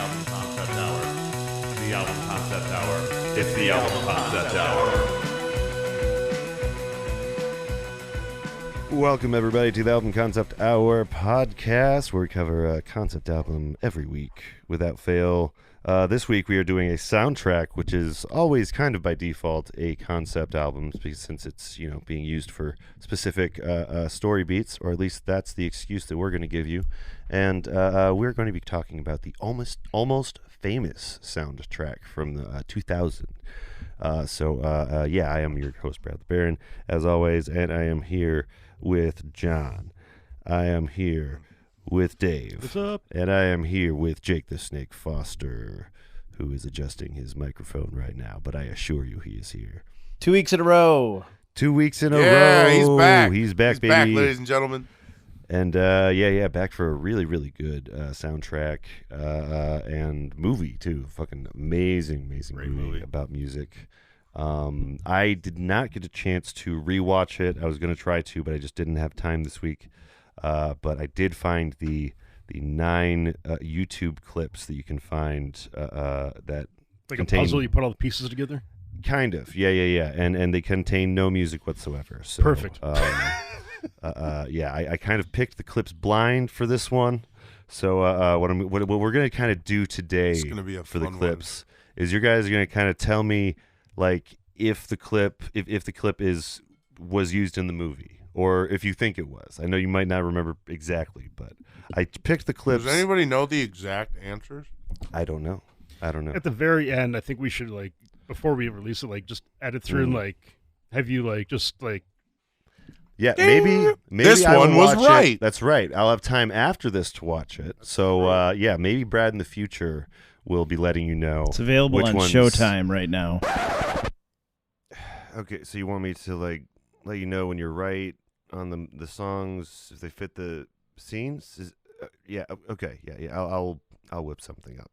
Album Concept Hour. The Album Concept Hour. It's the Album Concept Hour. Welcome, everybody, to the Album Concept Hour podcast, where we cover a concept album every week without fail. This week, we are doing a soundtrack, which is always kind of by default a concept album, because since it's being used for specific story beats, or at least that's the excuse that we're going to give you. And we're going to be talking about the almost famous soundtrack from the 2000. I am your host, Brad the Baron, as always, and I am here with John. I am here with Dave. What's up? And I am here with Jake the Snake Foster, who is adjusting his microphone right now, but I assure you he is here. 2 weeks in a row. 2 weeks in a row. Yeah, he's back. He's back, baby. Back, ladies and gentlemen. And back for a really, really good soundtrack and movie too. Fucking amazing movie about music. I did not get a chance to rewatch it. I was going to try to, but I just didn't have time this week. But I did find the 9 YouTube clips that you can find that like contain, a puzzle. You put all the pieces together. Kind of, yeah, and they contain no music whatsoever. So, perfect. I kind of picked the clips blind for this one. So what we're going to kind of do today for the clips is you guys are going to kind of tell me like if the clip was used in the movie, or if you think it was. I know you might not remember exactly, but I picked the clips. Does anybody know the exact answers? I don't know. At the very end, I think we should, like, before we release it, like, just edit through and, like, have you, like, just, like... Yeah, maybe this I one was right. It. That's right. I'll have time after this to watch it. So, maybe Brad in the future will be letting you know. It's available on Showtime right now. Okay, so you want me to, like, let you know when you're right on the songs, if they fit the scenes? Okay. I'll whip something up.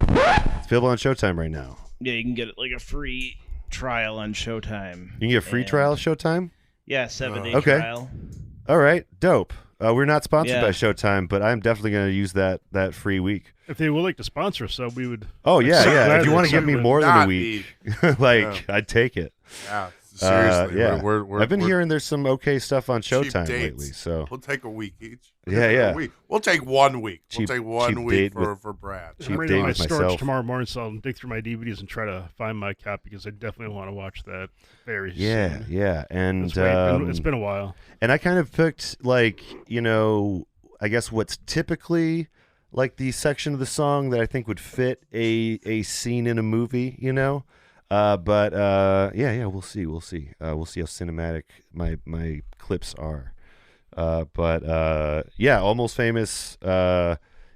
It's available on Showtime right now. Yeah, you can get it like a free trial on Showtime. You can get a free trial Showtime? Yeah, 7-day okay. trial. All right, dope. We're not sponsored by Showtime, but I'm definitely going to use that free week. If they would like to sponsor us, so we would... Oh, yeah. If you want to give me more than a week, I'd take it. Yeah, seriously. I've been hearing there's some okay stuff on Showtime lately. So we'll take a week each. We'll take 1 week. We'll take 1 week for Brad. I'm ready to my storage tomorrow morning, so I'll dig through my DVDs and try to find my copy, because I definitely want to watch that very soon. Yeah. And it's been a while. And I kind of picked, like, I guess what's typically like the section of the song that I think would fit a scene in a movie, we'll see. We'll see how cinematic my clips are. Almost Famous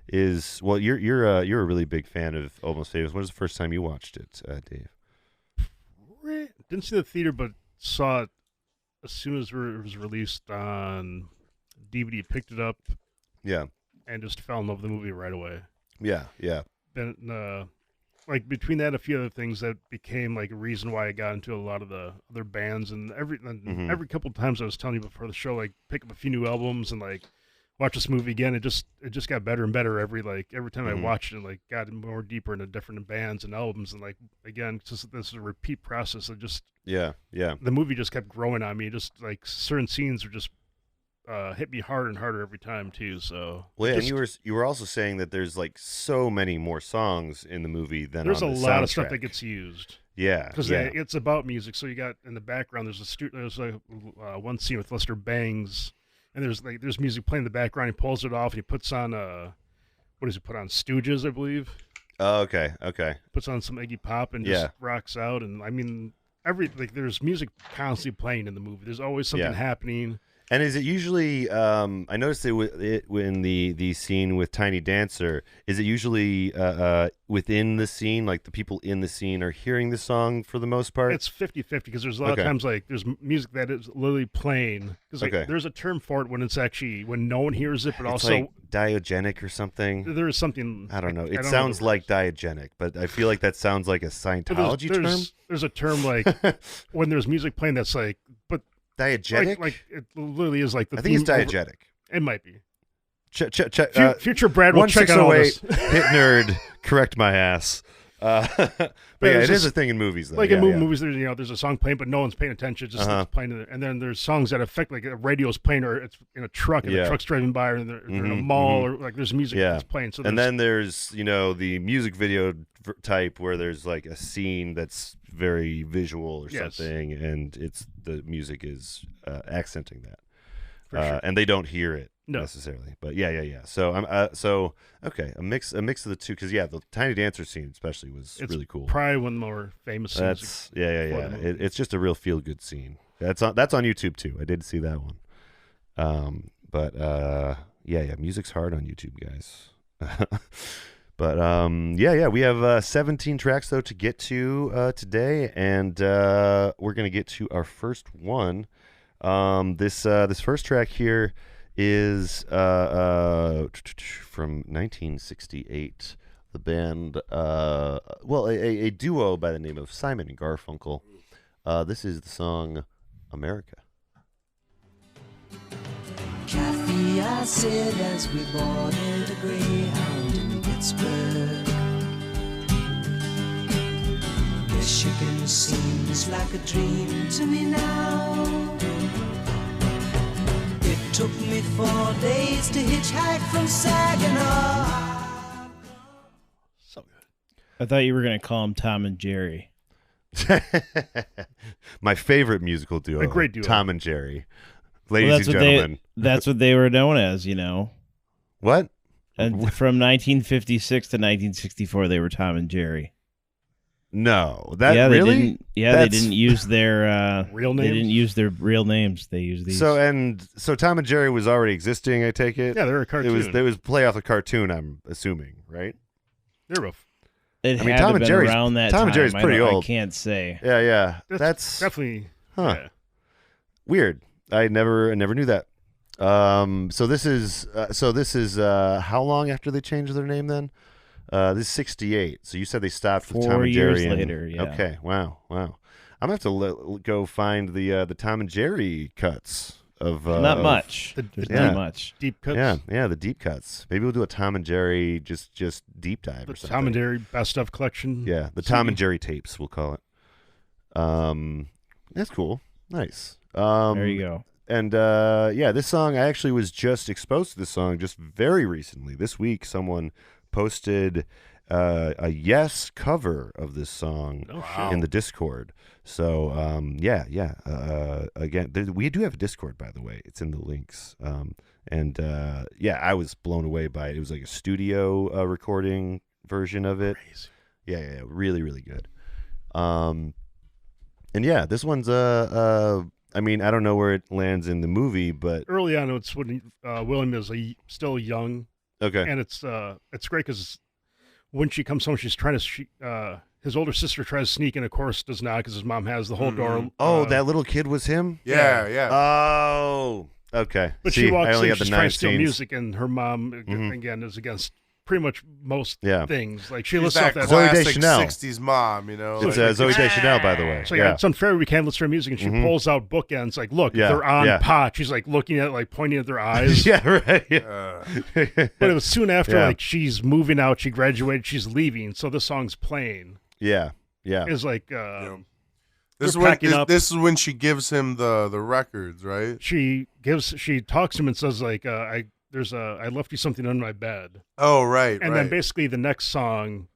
is, well, you're a really big fan of Almost Famous. When was the first time you watched it, Dave? Didn't see the theater, but saw it as soon as it was released on DVD. Picked it up, and just fell in love with the movie right away. Yeah. Then, like, between that and a few other things, that became like a reason why I got into a lot of the other bands, and every couple of times I was telling you before the show, like, pick up a few new albums and like watch this movie again. It just got better and better every time I watched it, and like got more deeper into different bands and albums, and like, again, just this is a repeat process of just the movie just kept growing on me. Just like certain scenes were just hit me harder and harder every time too. So and you were also saying that there's like so many more songs in the movie than there's on the a lot soundtrack. of stuff that gets used. Because it's about music. So you got in the background there's one scene with Lester Bangs, and there's music playing in the background. He pulls it off and he puts on what does he put on? Stooges, I believe. Oh, okay. Puts on some Iggy Pop and just rocks out. And I mean, there's music constantly playing in the movie. There's always something happening. And is it usually? I noticed in the scene with Tiny Dancer. Is it usually within the scene, like the people in the scene are hearing the song for the most part? It's 50-50, because there's a lot of times like there's music that is literally playing. Because there's a term for it when it's actually when no one hears it, but it's also like diogenic or something. There is something. I don't know. It sounds like diogenic, but I feel like that sounds like a Scientology term. There's a term like when there's music playing that's like, but. Diegetic? Like it literally is like the. I think it's diegetic. It might be. Future Brad will check out all this. Hit Nerd correct my ass. But yeah, it is a thing in movies, though. Like in movies, there's a song playing, but no one's paying attention. Just it's playing, and then there's songs that affect, like a radio's playing, or it's in a truck, and the truck's driving by, or they're in a mall, or like there's music that's playing. So and then there's the music video type where there's like a scene that's very visual or something, and the music is accenting that, sure. And they don't hear it. No. Necessarily, but yeah. So okay, a mix of the two, because the Tiny Dancer scene especially was really cool. Probably one of the more famous scenes. That's it's just a real feel good scene. That's on YouTube too. I did see that one. But music's hard on YouTube, guys. But we have 17 tracks though to get to today, and we're gonna get to our first one. This first track here is from 1968. The band, a duo by the name of Simon and Garfunkel. This is the song "America." Kathy, I said as we boarded a Greyhound in Pittsburgh, Michigan seems like a dream to me now. It took me 4 days to hitchhike from Saginaw. So good. I thought you were going to call him Tom and Jerry. My favorite musical duo. A great duo. Tom and Jerry. Ladies and gentlemen. That's what they were known as, What? And from 1956 to 1964, they were Tom and Jerry. No, really? They didn't use their real names. They didn't use their real names. They used these. So Tom and Jerry was already existing. I take it. Yeah, they're a cartoon. It was play off a cartoon. I'm assuming, right? They're both. Tom and Jerry's around that Tom time. and Jerry's pretty old. I can't say. Yeah. That's definitely weird. I never knew that. So this is how long after they changed their name then? This is 68. So you said they stopped with Tom and Jerry. 4 years later, yeah. Okay, wow. I'm gonna have to go find the Tom and Jerry cuts of not much. Not much deep cuts. Yeah, the deep cuts. Maybe we'll do a Tom and Jerry just deep dive or something. Tom and Jerry best of collection. Yeah, the Tom and Jerry tapes, we'll call it. That's cool. Nice. There you go. And this song, I actually was just exposed to this song just very recently. This week, someone posted a Yes cover of this song in the Discord. So, again, we do have a Discord, by the way. It's in the links. I was blown away by it. It was like a studio recording version of it. Crazy. Yeah, really, really good. This one's I don't know where it lands in the movie, but early on, it's when William is still young. Okay, and it's great because when she comes home, she's trying to. His older sister tries to sneak in, of course, does not because his mom has the whole door. That little kid was him. Yeah. Oh, okay. But she walks in, she's trying to steal music, and her mom again is against pretty much most things. Like she listens to that classic 60s mom, It's Zooey Deschanel, by the way. So it's unfair we can't listen to her music, and she pulls out bookends. Like, look, they're on pot. She's like looking at, like pointing at their eyes. Right. But it was soon after, like she's moving out, she graduated, she's leaving, so this song's playing. Yeah. It's like this is when she gives him the records, right? She talks to him and says like I left you something under my bed. Oh, right. And then basically the next song,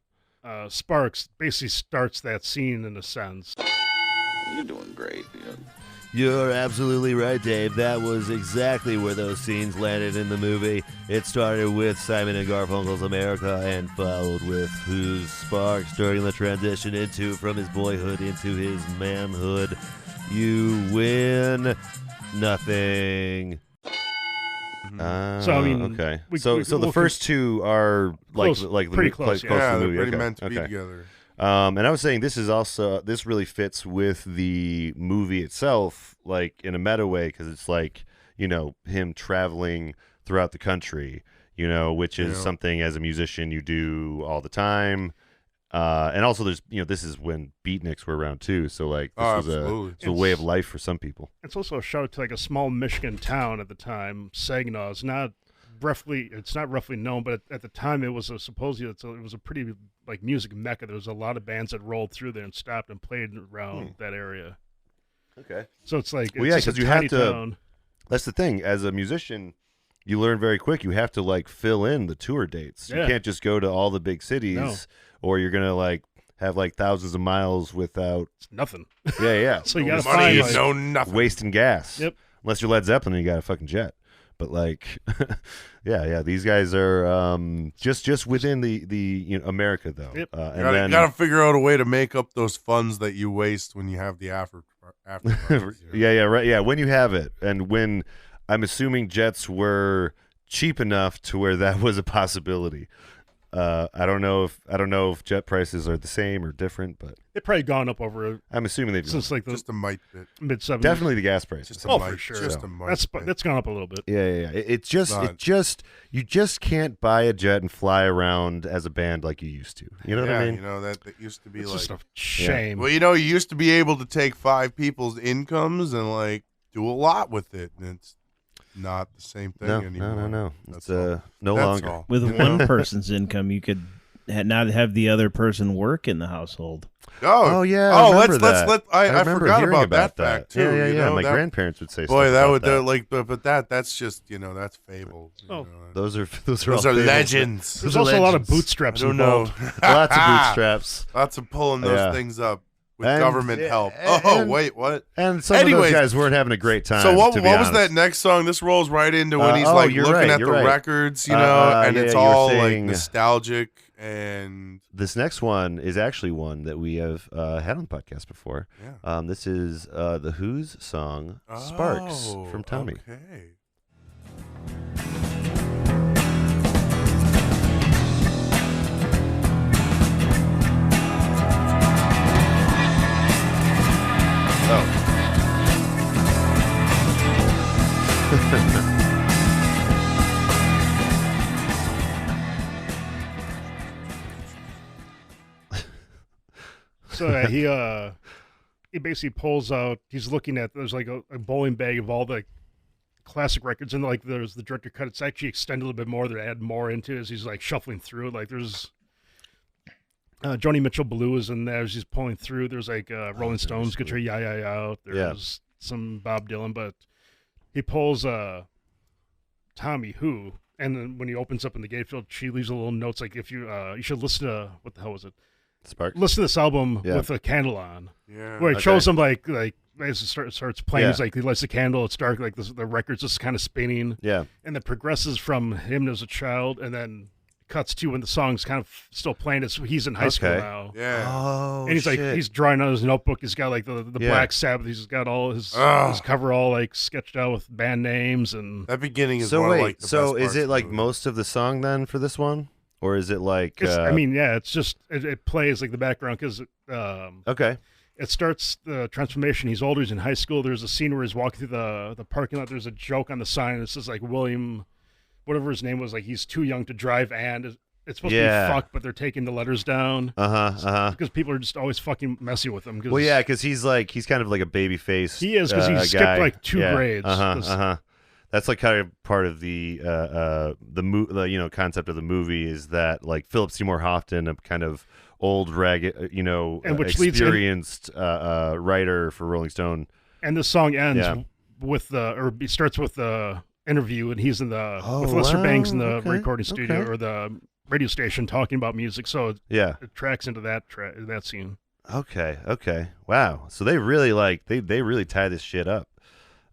Sparks, basically starts that scene in a sense. You're doing great. Yeah. You're absolutely right, Dave. That was exactly where those scenes landed in the movie. It started with Simon and Garfunkel's America and followed with Who's Sparks during the transition from his boyhood into his manhood. You win nothing. Okay. So the first two are pretty close. To the movie. Pretty meant to be together. And I was saying this really fits with the movie itself, like in a meta way, because it's like him traveling throughout the country, which is something as a musician you do all the time. And also there's this is when beatniks were around too, so like this was a way of life for some people. It's also a shout out to like a small Michigan town at the time. Saginaw is not it's not roughly known, but at the time it was supposedly it was a pretty like music mecca. There was a lot of bands that rolled through there and stopped and played around that area. Okay. So it's like, well, because you have to. Town. That's the thing. As a musician, you learn very quick. You have to like fill in the tour dates. You can't just go to all the big cities, or you're gonna like have like thousands of miles without nothing. Yeah. So you gotta money, find nothing, wasting gas. Yep. Unless you're Led Zeppelin, and you got a fucking jet. But like, yeah, these guys are just within the America though. Yep. And you gotta figure out a way to make up those funds that you waste when you have the after. Yeah, right. Yeah, when you have it, and when I'm assuming jets were cheap enough to where that was a possibility. I don't know if jet prices are the same or different, but they've probably gone up over. I'm assuming they've since like just a mite bit. Mid-70s. Definitely the gas prices. For sure. Just a mite that's gone up a little bit. Yeah. It just you just can't buy a jet and fly around as a band like you used to. You know what I mean? You know that used to be it's like just a shame. Well, you used to be able to take 5 people's incomes and like do a lot with it, and it's not the same thing anymore. No. That's it's no longer. all. With one person's income, you could not have the other person work in the household. Oh yeah. Oh, I I forgot about that fact too. Yeah. My grandparents would say. Boy, stuff that about would that. like, but that's just that's fable. Those are all legends. There's also a lot of bootstraps involved. Lots of bootstraps. Lots of pulling those things up with government help. Wait, what? And some of those guys weren't having a great time. So what was that next song? This rolls right into when he's like looking at the records, and it's all like nostalgic. And this next one is actually one that we have had on the podcast before. Yeah. This is the Who's song "Sparks" from Tommy. Okay. So he basically pulls out. He's looking at there's like a bowling bag of all the classic records, and like there's the director cut. It's actually extended a little bit more. They add more into it as he's like shuffling through. Like there's Joni Mitchell Blue is in there as he's pulling through. There's like Rolling Stones, Get Your Ya Out. There's some Bob Dylan, but he pulls Tommy Who, and then when he opens up in the gatefield, she leaves a little notes like if you should listen to what the hell was it? Sparks. Listen to this album with a candle on. Yeah. Where it shows him like as it starts playing, he's like he lights the candle. It's dark, like the record's just kind of spinning. Yeah. And it progresses from him as a child, and then cuts to when the song's kind of still playing. It's he's in high school now. Yeah. Oh, and he's like he's drawing on his notebook. He's got like the Black Sabbath. He's got all his cover all like sketched out with band names and that beginning is so one wait. Of, like, the so best is it like movie. most of the song then for this one? Or is it like? I mean, it's just it plays like the background because okay. It starts the transformation. He's older. He's in high school. There's a scene where he's walking through the parking lot. There's a joke on the sign. It says like William, whatever his name was. Like he's too young to drive, and it's supposed to be fuck, but they're taking the letters down. Because people are just always fucking messy with him. Well, yeah, because he's kind of like a baby face. He is because he skipped like 2 grades. That's like kind of part of the concept of the movie is that like Philip Seymour Hoffman, a kind of old ragged, and which experienced writer for Rolling Stone. And the song ends with it starts with the interview, and he's in with Lester Bangs in the recording studio or the radio station talking about music. So it tracks into that scene. Okay. Wow. So they really they really tie this shit up.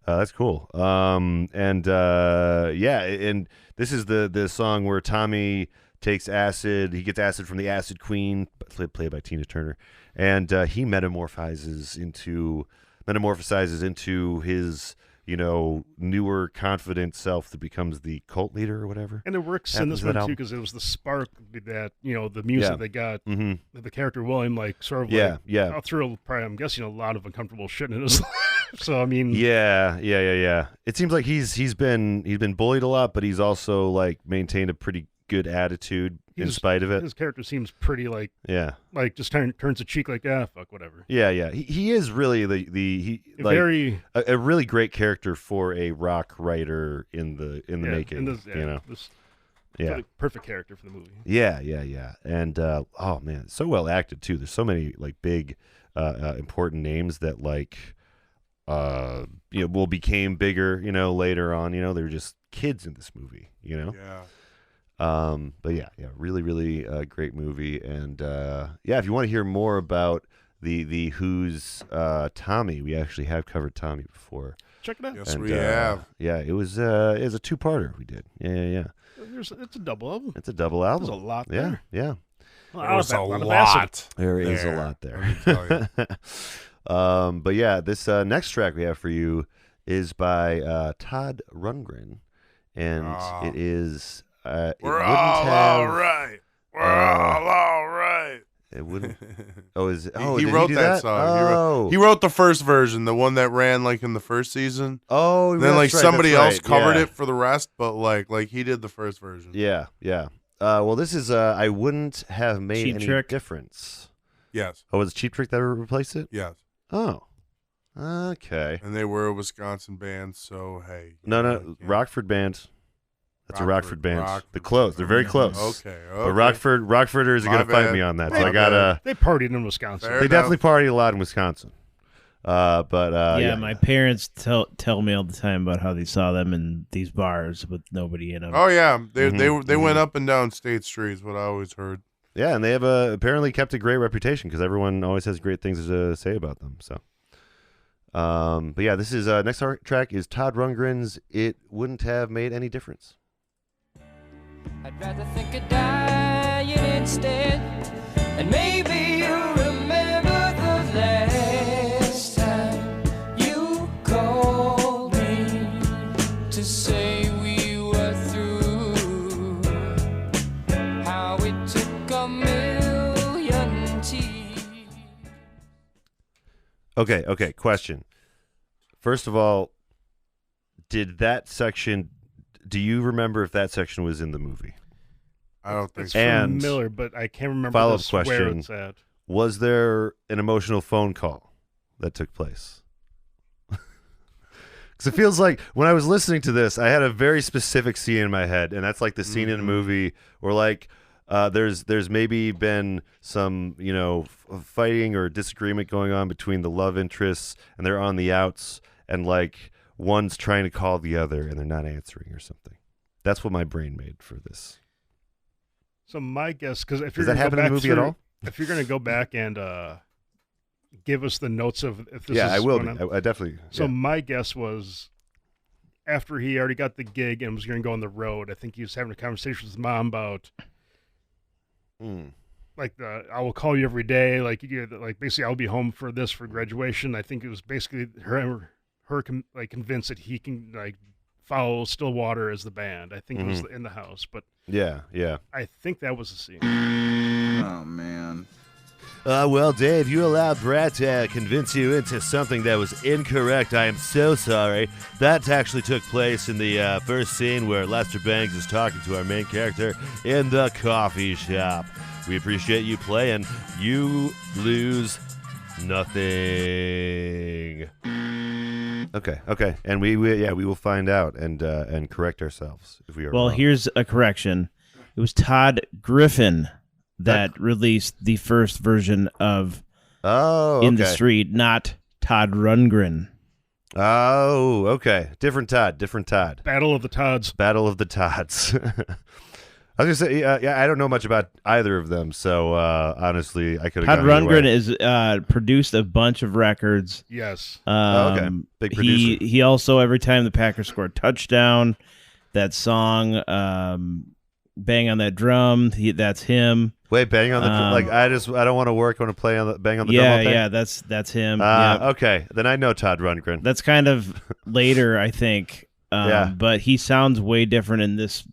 That's cool. And this is the song where Tommy takes acid. He gets acid from the Acid Queen, played by Tina Turner, and he metamorphosizes into his newer, confident self that becomes the cult leader or whatever. And it works in this one too because it was the spark that the music they got the character William like sort of out through probably I'm guessing a lot of uncomfortable shit in his life. So I mean, yeah. It seems like he's been bullied a lot, but he's also like maintained a pretty good attitude in spite of it. His character seems pretty like just turns a cheek like fuck whatever. Yeah. He is really a really great character for a rock writer in the making. Perfect character for the movie. Yeah. And oh man, so well acted too. There's so many like big important names that became bigger, later on. They were just kids in this movie, Yeah. But really, really great movie. And if you want to hear more about the Who's Tommy, we actually have covered Tommy before. Check it out. Yes, we have. Yeah, it was a two-parter we did. Yeah. It's a double album. It's a double album. There's a lot there. Yeah. There's a lot. There is a lot there. Let me tell you. But yeah, this next track we have for you is by Todd Rundgren, and it is. We're all right. We're all right. It wouldn't. He wrote that song. He wrote the first version, the one that ran like in the first season. Oh, and then somebody else covered it for the rest, but like he did the first version. Yeah. Well, this is I wouldn't have made Cheap any Trick. difference. Yes. Oh, was it Cheap Trick that replaced it? Yes. Oh. Okay. And they were a Wisconsin band, so hey. No, Rockford band. That's a Rockford band. Rockford. Close. They're very close. Okay. But Rockforders are going to fight me on that. So I gotta. They partied in Wisconsin. Fair They enough. definitely partied a lot in Wisconsin. My parents tell me all the time about how they saw them in these bars with nobody in them. Oh yeah, they went up and down State Street. Is what I always heard. Yeah, and they have apparently kept a great reputation because everyone always has great things to say about them. So, but yeah, this is next track is Todd Rundgren's "It Wouldn't Have Made Any Difference." I'd rather think of dying instead, and maybe you remember the last time you called me to say we were through. How it took a million tears. Okay. Question. First of all, did that section? Do you remember if that section was in the movie? I don't think It's so. And familiar, but I can't remember follow-up where question. it's at. Was there an emotional phone call that took place? Because it feels like when I was listening to this, I had a very specific scene in my head, and that's like the scene in a movie where like there's maybe been some fighting or disagreement going on between the love interests, and they're on the outs, and like one's trying to call the other, and they're not answering or something. That's what my brain made for this. So my guess, because if Does you're that gonna happen go in the back movie at through- all? If you're going to go back and give us the notes of if this is I will. going on. I definitely. So my guess was after he already got the gig and was going to go on the road, I think he was having a conversation with his mom about like I will call you every day, like basically I'll be home for graduation. I think it was basically her convinced that he can like follow Stillwater as the band. I think it was in the house, but yeah. I think that was the scene. Oh, man. Well, Dave, you allowed Brad to convince you into something that was incorrect. I am so sorry. That actually took place in the first scene where Lester Bangs is talking to our main character in the coffee shop. We appreciate you playing. You lose nothing. Okay. And we will find out and correct ourselves if we are wrong. Here's a correction. It was Todd Griffin that released the first version of In the Street, not Todd Rundgren. Oh, okay. Different Todd. Battle of the Todds. I was going to say, I don't know much about either of them, so honestly, I could have Todd Rundgren is produced a bunch of records. Yes. Okay. Big producer. He also, every time the Packers scored a touchdown, that song, Bang on That Drum, that's him. Wait, bang on the like I don't want to work. I want to play on the bang on the drum. All day? Yeah, that's him. Okay, then I know Todd Rundgren. That's kind of later, I think. But he sounds way different in this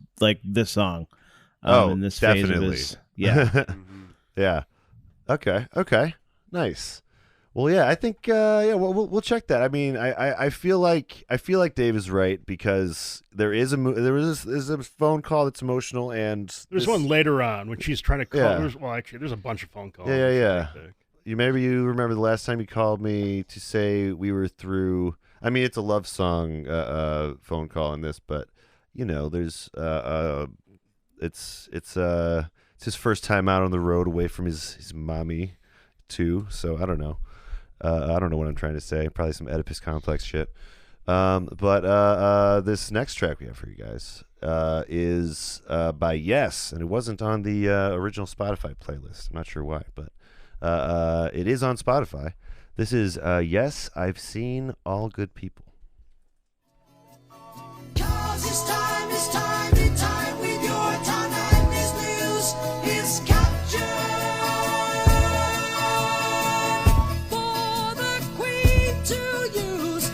song. In this definitely. Phase of his, yeah. Yeah. Okay. Nice. Well, yeah, I think we'll check that. I mean, I feel like Dave is right because there is a phone call that's emotional, and there's one later on when she's trying to call. Yeah. There's a bunch of phone calls. Yeah. You remember the last time you called me to say we were through. I mean, it's a love song phone call in this, but there's it's his first time out on the road away from his mommy too. So I don't know. I don't know what I'm trying to say. Probably some Oedipus complex shit. But this next track we have for you guys is by Yes, and it wasn't on the original Spotify playlist. I'm not sure why, but it is on Spotify. This is Yes, I've Seen All Good People. 'Cause it's time with your time and this news is captured for the queen to use.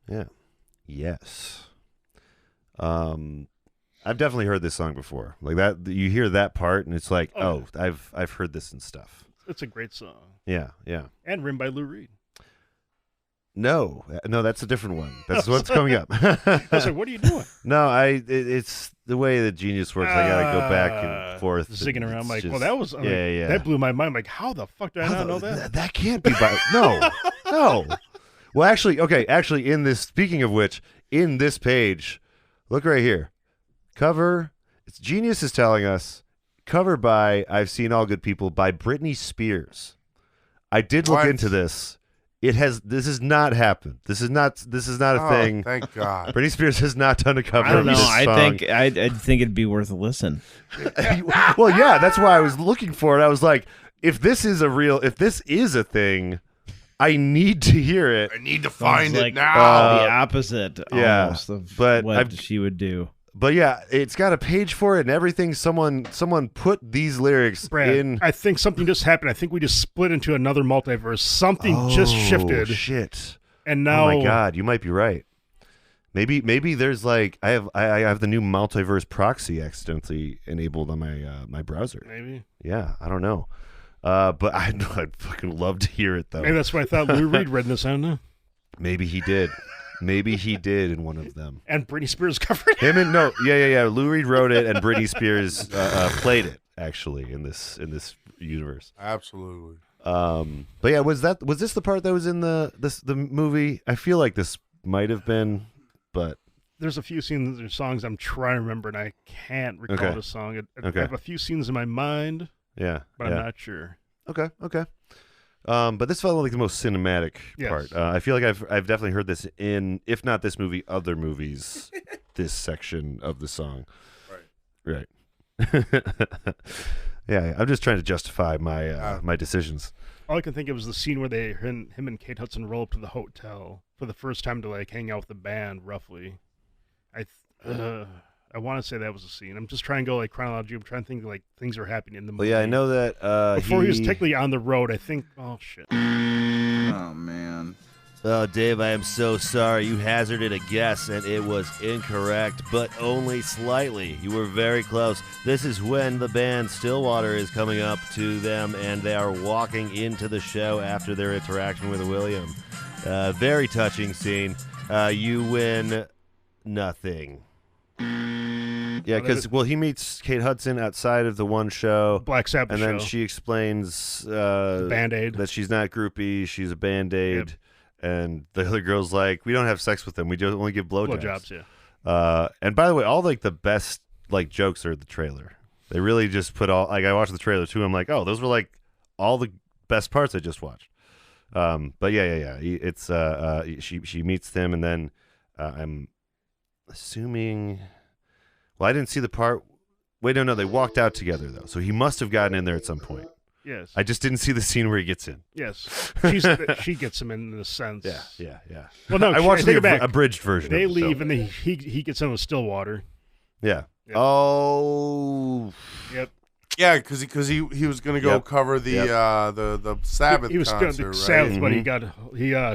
Yeah. Yes. I've definitely heard this song before. Like that, you hear that part, and it's like, I've heard this and stuff. It's a great song. Yeah. And written by Lou Reed. No, that's a different one. That's what's coming up. I was like, what are you doing? No, it's the way that Genius works. I gotta go back and forth, zigging around. I'm like, just, well, that was that blew my mind. I'm like, how the fuck did I not know that? That can't be by no. Well, actually, in this, speaking of which, in this page, look right here. Cover, it's Genius is telling us, cover by I've Seen All Good People by Britney Spears. I did look into this. This has not happened. This is not a thing. Thank God. Britney Spears has not done a cover I don't of know. this song. I think it'd be worth a listen. Well, yeah, that's why I was looking for it. I was like, if this is a thing, I need to hear it. I need to find it like, now. The opposite, yeah, almost, of but what she would do. But yeah, it's got a page for it and everything. Someone put these lyrics in. I think something just happened. I think we just split into another multiverse. Something just shifted. Shit. And now, oh my God, you might be right. Maybe there's like I have the new multiverse proxy accidentally enabled on my browser. Maybe. Yeah, I don't know. But I'd fucking love to hear it though. Maybe that's why I thought Lou Reed read this. I don't know. Maybe he did. Maybe he did in one of them. And Britney Spears covered it. Yeah. Lou Reed wrote it, and Britney Spears played it actually in this universe. Absolutely. But yeah, was this the part that was in the movie? I feel like this might have been, but there's a few scenes or songs I'm trying to remember, and I can't recall the song. I have a few scenes in my mind. Yeah, but I'm not sure. Okay. But this felt like the most cinematic part. I feel like I've definitely heard this in, if not this movie, other movies. This section of the song. Right. Yeah, I'm just trying to justify my my decisions. All I can think of is the scene where him and Kate Hudson roll up to the hotel for the first time to like hang out with the band. Roughly, I want to say that was a scene. I'm just trying to go like chronology. I'm trying to think like things are happening in the movie. Well, yeah, I know that before he was technically on the road. I think. Oh shit. Oh man. Oh, Dave, I am so sorry. You hazarded a guess, and it was incorrect, but only slightly. You were very close. This is when the band Stillwater is coming up to them, and they are walking into the show after their interaction with William. Very touching scene. You win nothing. Yeah, because he meets Kate Hudson outside of the one show, Black Sabbath, and then she explains Band-Aid that she's not groupie, she's a Band-Aid. Yep. And the other girl's like, we don't have sex with them. We just only give blowjobs. Yeah. And by the way, all like the best like jokes are the trailer. They really just put all like I watched the trailer too. I'm like, oh, those were like all the best parts I just watched. But yeah. It's she meets them, and then I'm assuming. Well, I didn't see the part. Wait, no, they walked out together though, so he must have gotten in there at some point. Yes. I just didn't see the scene where he gets in. Yes. she gets him in a sense. Yeah. Well, no, I watched the abridged version. They leave, and he gets in with Stillwater. Yeah. Yep. Oh. Yep. Yeah, because he was going to go cover the Sabbath he was concert, right? Sabbath, but he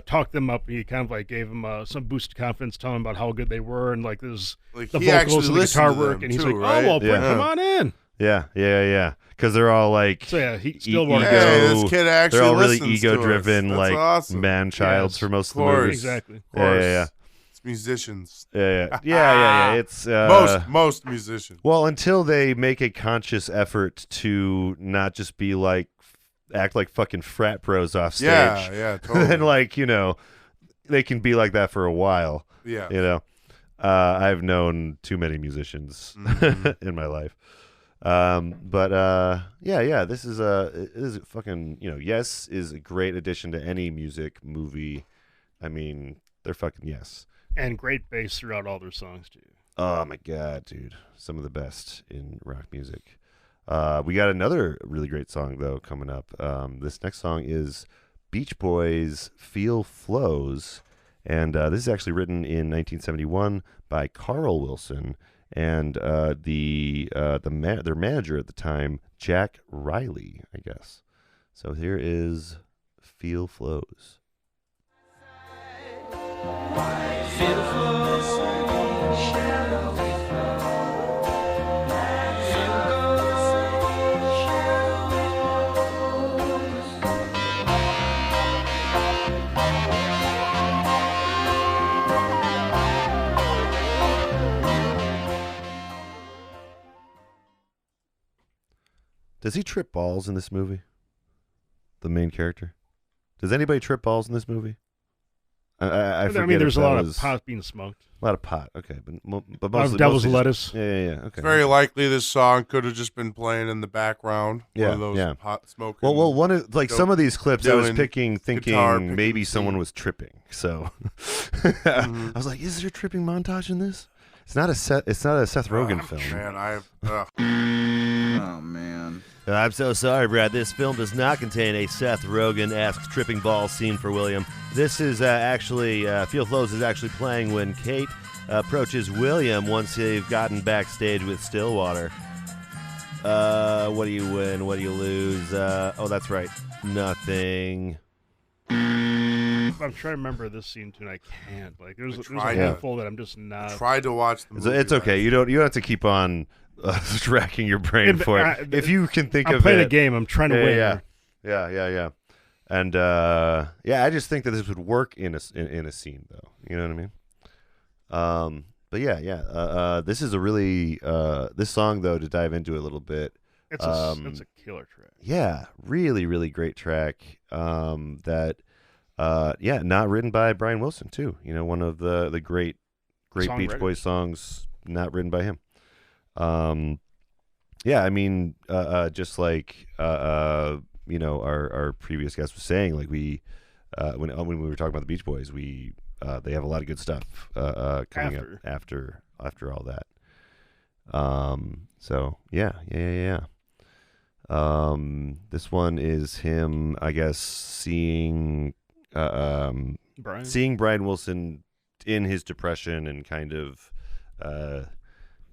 talked them up. He kind of like gave them some boost of confidence, telling them about how good they were and like this the vocals and the guitar work. And he's like, right? "Oh well, come on in." Yeah. Because they're all like, so yeah, he still this kid actually they're all really listens ego-driven, to us. like awesome. man-childs for most of the course. movies. Exactly. Of course. Yeah. It's musicians. Yeah. It's most musicians. Well, until they make a conscious effort to not just be like act like fucking frat bros off stage. Yeah, totally. Then like, they can be like that for a while. Yeah. I've known too many musicians in my life. This is a fucking, Yes is a great addition to any music movie. I mean, they're fucking Yes. And great bass throughout all their songs too. Oh my god, dude. Some of the best in rock music. We got another really great song though coming up. This next song is Beach Boys' Feel Flows, and this is actually written in 1971 by Carl Wilson and their manager at the time, Jack Riley, I guess. So here is Feel Flows. Feel flows, shall we flow? Feel goes, shall we Does he trip balls in this movie? The main character? Does anybody trip balls in this movie? I forget. I mean, there's a lot of of pot being smoked. A lot of pot, okay, but A lot mostly of devil's just- lettuce. Yeah, okay. It's very likely this song could have just been playing in the background. Yeah, one of those pot smoking. Well, one of some of these clips I was thinking guitar, maybe someone was tripping. So I was like, is there a tripping montage in this? It's not a Seth Rogen film. Man, Oh man. I'm so sorry, Brad. This film does not contain a Seth Rogen-esque tripping ball scene for William. This is actually, Feel Flows is actually playing when Kate approaches William once they've gotten backstage with Stillwater. What do you win? What do you lose? That's right. Nothing. I'm trying to remember this scene too, and I can't. Like, there's a handful that I'm just not. Tried to watch the movie. It's okay. You don't have to keep on racking your brain for it. If you can think of it. I'm playing a game. I'm trying to win. Yeah. And I just think that this would work in a scene, though. You know what I mean? This is a really this song though, to dive into a little bit. It's a killer track. Yeah, really, really great track. Not written by Brian Wilson too. One of the great Beach Boys songs not written by him. Just like our previous guest was saying, like when we were talking about the Beach Boys, they have a lot of good stuff coming up after all that. This one is him, I guess, seeing Brian Wilson in his depression and kind of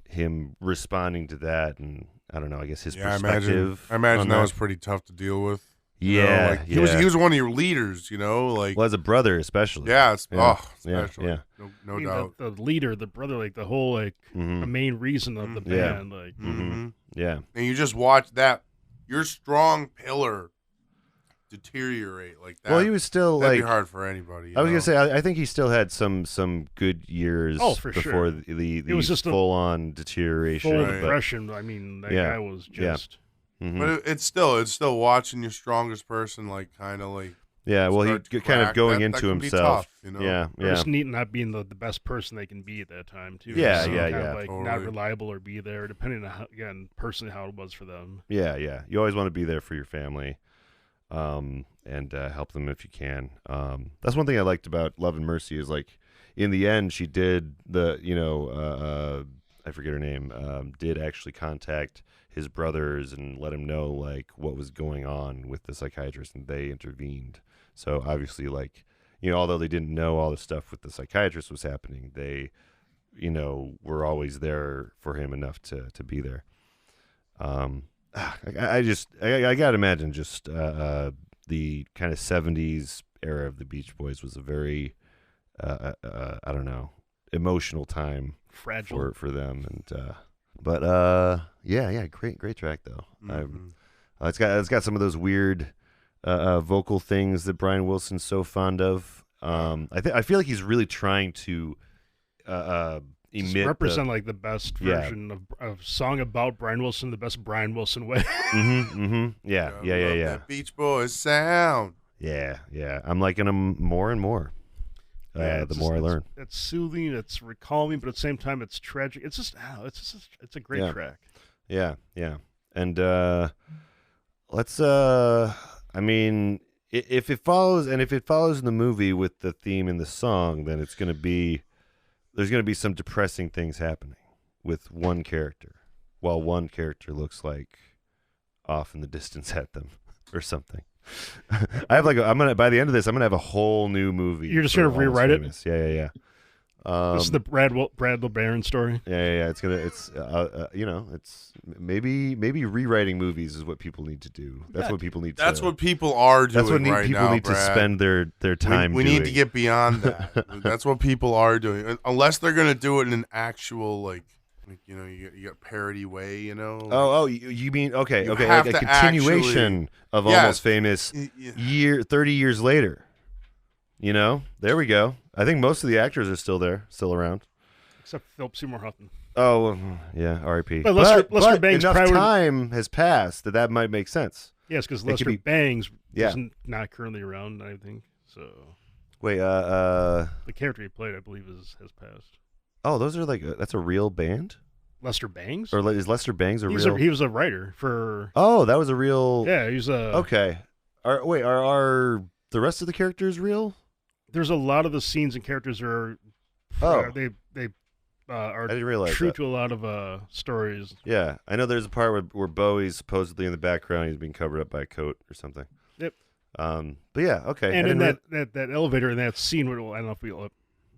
him responding to that, and I don't know, I guess his perspective. I imagine that was pretty tough to deal with. He was one of your leaders, as a brother especially. Yeah, special. Yeah. No doubt. The leader, the brother, like the whole the main reason of the band, Yeah. And you just watch that, your strong pillar deteriorate like that. Well, he was still that'd be hard for anybody. I was gonna say, I think he still had some good years for before sure. the it was just full on deterioration. Full depression. I mean, that guy was just. But it's still watching your strongest person, like kind of like. Yeah, well, he kind of going into that himself. Be tough, Yeah. Just neat not being the best person they can be at that time too. Yeah, so yeah. Totally. Not reliable or be there, depending on personally how it was for them. Yeah. You always want to be there for your family, and help them if you can. That's one thing I liked about Love and Mercy is like, in the end, she did I forget her name. Did actually contact his brothers and let him know like what was going on with the psychiatrist, and they intervened. So obviously, like, although they didn't know all the stuff with the psychiatrist was happening, they, were always there for him enough to be there. I gotta imagine just the kind of 70s era of the Beach Boys was a very I don't know, emotional time, fragile for them, and but yeah, great track though. It's got some of those weird vocal things that Brian Wilson's so fond of. I feel like he's really trying to represent like the best version of song about Brian Wilson, the best Brian Wilson way. Yeah. That Beach Boys sound. Yeah. I'm liking him more and more. The more I learn. It's soothing, it's recalming, but at the same time, it's tragic. It's just, it's a great track. Yeah. And let's. I mean, if it follows in the movie with the theme in the song, then there's going to be some depressing things happening with one character, while one character looks like off in the distance at them or something. I have by the end of this, I'm gonna have a whole new movie. You're just gonna rewrite it. Yeah. This is the Brad LeBaron story. Yeah. It's maybe rewriting movies is what people need to do. That's what people need. That's what people are doing. That's what people now, need Brad. to spend their time. We doing. need to get beyond that. That's what people are doing, unless they're gonna do it in an actual you got parody way. Oh, you mean okay, like a continuation of Yes. Almost Famous 30 years later. There we go. I think most of the actors are still around. Except Philip Seymour Hoffman. Oh, yeah, R.I.P. But Lester Bangs enough time has passed that might make sense. Yes, because Lester Bangs is not currently around, I think. So. Wait, the character he played, I believe, has passed. Oh, those are that's a real band? Lester Bangs? Or is Lester Bangs real? He was a writer for... Oh, that was a real... Yeah, he was a... Okay. Are the rest of the characters real? There's a lot of the scenes and characters are... They are I didn't realize true that. to a lot of stories. Yeah, I know there's a part where Bowie's supposedly in the background. He's being covered up by a coat or something. Yep. But yeah, okay. And in that elevator in that scene, I don't know if we'll...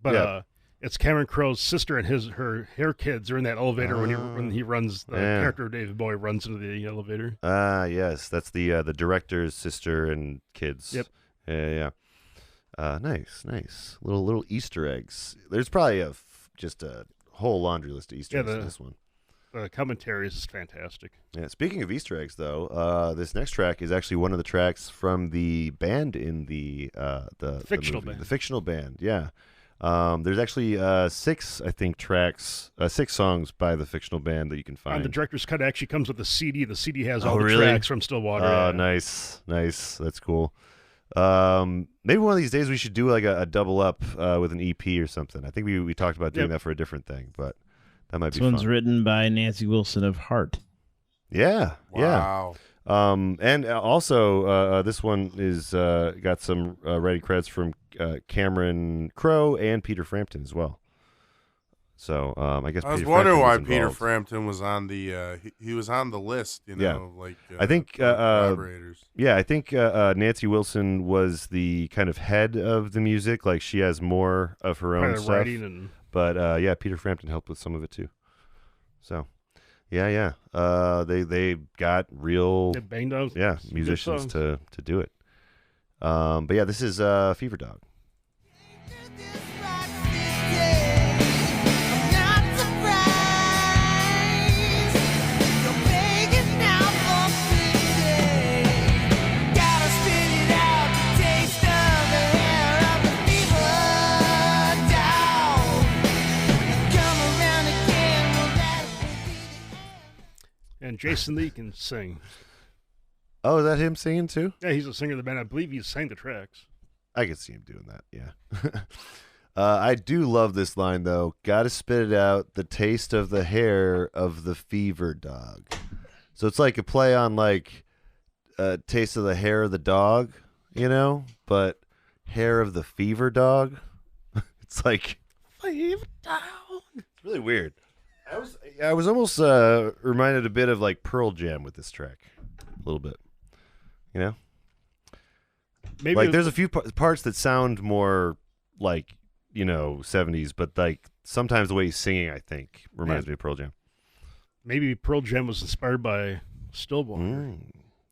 But it's Cameron Crowe's sister and her kids are in that elevator when he runs. The character of David Bowie runs into the elevator. Yes, that's the director's sister and kids. Yep. Yeah. Nice. Little Easter eggs. There's probably just a whole laundry list of Easter eggs in this one. The commentary is fantastic. Yeah. Speaking of Easter eggs, though, this next track is actually one of the tracks from the band in the fictional band. The fictional band. Yeah. There's actually 6 songs by the fictional band that you can find. And the director's cut actually comes with a CD. The CD has all really? the tracks from Stillwater. Oh, nice. That's cool. Maybe one of these days we should do like a double up with an EP or something. I think we talked about doing that for a different thing, but that might be fun. This one's written by Nancy Wilson of Heart. Yeah. Wow. And also this one is got some writing credits from Cameron Crowe and Peter Frampton as well. So I guess I was Peter wondering Frampton why was Peter involved. Frampton was on the he was on the list. I think collaborators. Yeah, I think Nancy Wilson was the kind of head of the music. Like she has more of her own stuff. Writing But Peter Frampton helped with some of it too. So. Yeah. They got real musicians to do it. But yeah, this is Fever Dog. And Jason Lee can sing. Oh, is that him singing too? Yeah, he's a singer of the band. I believe he sang the tracks. I can see him doing that, yeah. I do love this line, though. Gotta spit it out, the taste of the hair of the fever dog. So it's like a play on, like, taste of the hair of the dog, but hair of the fever dog. It's like... Fever dog. It's really weird. I was almost reminded a bit of, like, Pearl Jam with this track. A little bit. Maybe like there's a few parts that sound more like 70s, but like sometimes the way he's singing, I think, reminds me of Pearl Jam. Maybe Pearl Jam was inspired by Stillwater.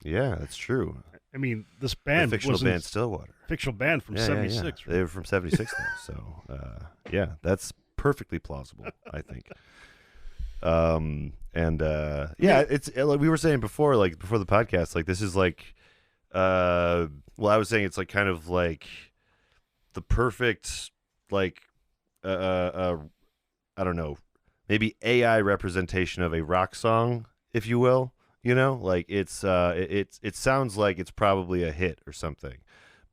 Yeah, that's true. I mean, this band the fictional wasn't band Stillwater. Fictional band from '76. Yeah. Right? They were from '76 though, so yeah, that's perfectly plausible, I think. It's like we were saying before, like before the podcast, like this is like, I was saying it's like kind of like the perfect like, I don't know, maybe AI representation of a rock song, if you will. You know, like it sounds like it's probably a hit or something,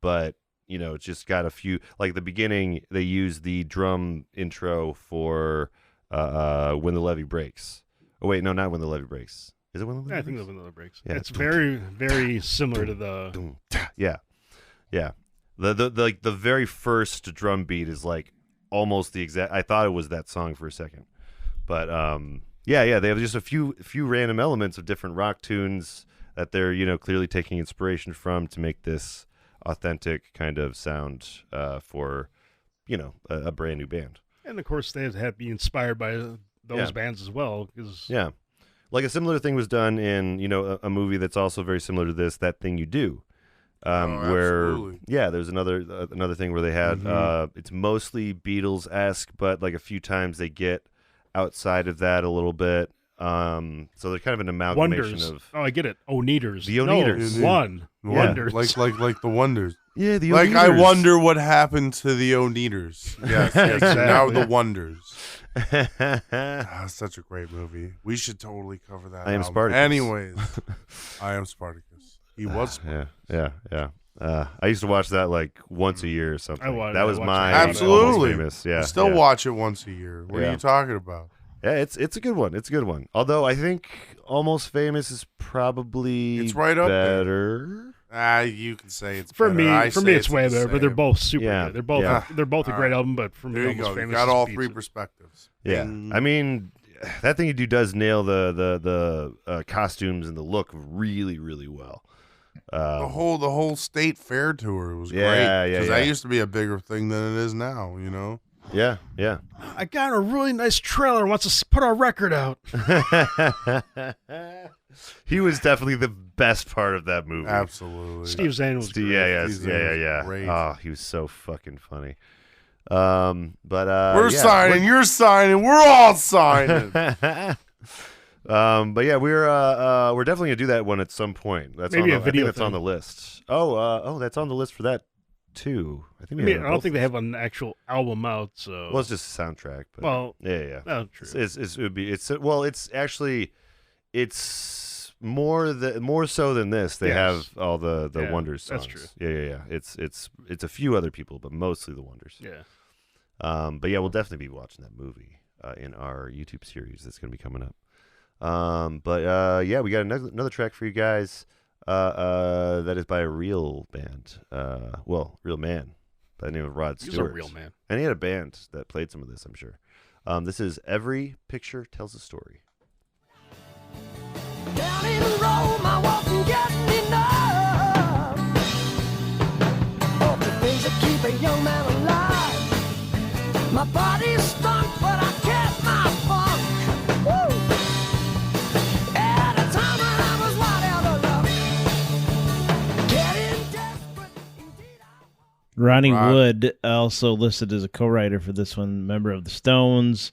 but you know, it's just got a few. Like the beginning, they use the drum intro for "When the Levee Breaks." Oh wait, no, not "When the Levee Breaks." Is it "When the Levee Breaks"? I think it's "When the Levee Breaks." Yeah, it's very, very similar to the. Yeah. The very first drum beat is like almost the exact. I thought it was that song for a second, but Yeah, they have just a few random elements of different rock tunes that they're, you know, clearly taking inspiration from to make this authentic kind of sound for, you know, a brand new band. And of course, they had to be inspired by those bands as well. Yeah, like a similar thing was done in, you know, a movie that's also very similar to this, That Thing You Do. Where absolutely. There's another thing where they had it's mostly Beatles-esque, but like a few times they get outside of that a little bit, so they're kind of an amalgamation of. Oh, I get it. Oneaters. The Oneaters. Wonders. Like the Wonders. Yeah, the like Oneaters. I wonder what happened to the Oneaters. Yes, Exactly. Now the Wonders. Such a great movie. We should totally cover that. I Am album. Spartacus. Anyways, I Am Spartacus. He was Spartacus. Yeah. I used to watch that like once a year or something. That was my absolutely famous. Yeah, I still watch it once a year. What are you talking about? Yeah, it's a good one. It's a good one. Although I think Almost Famous is probably right up better. You can say it's for better. me. For me, it's way better. But they're both super good. They're both a great album. But for me, there you Almost go. Famous You got all beats three it. perspectives. Yeah, I mean, That Thing You Do does nail the costumes and the look really, really well. The whole state fair tour was great. Yeah. Because that used to be a bigger thing than it is now. You know. Yeah. I got a really nice trailer. Wants to put our record out. He was definitely the best part of that movie. Absolutely. Steve Zahn was great. Yeah. Great. Oh, he was so fucking funny. We're signing. You're signing. We're all signing. But yeah, we're definitely gonna do that one at some point. That's maybe on a video. That's on the list. Oh, that's on the list for that too. I think. I don't think they have an actual album out. So well, it's just a soundtrack. But yeah. Oh, true. It's more so than this. They have all the Wonders songs. That's true. Yeah. It's a few other people, but mostly the Wonders. Yeah. But yeah, we'll definitely be watching that movie in our YouTube series that's going to be coming up. Yeah, we got another track for you guys. That is by a real band. Real man by the name of Rod Stewart. He's a real man. And he had a band that played some of this, I'm sure. This is Every Picture Tells a Story. Down in Rome, I wasn't getting enough of the things that keep a young man alive. My body stunk, but I kept my funk. Woo! At a time when I was wild out of luck, getting desperate. Indeed, Ronnie Wood also listed as a co-writer for this one, member of the Stones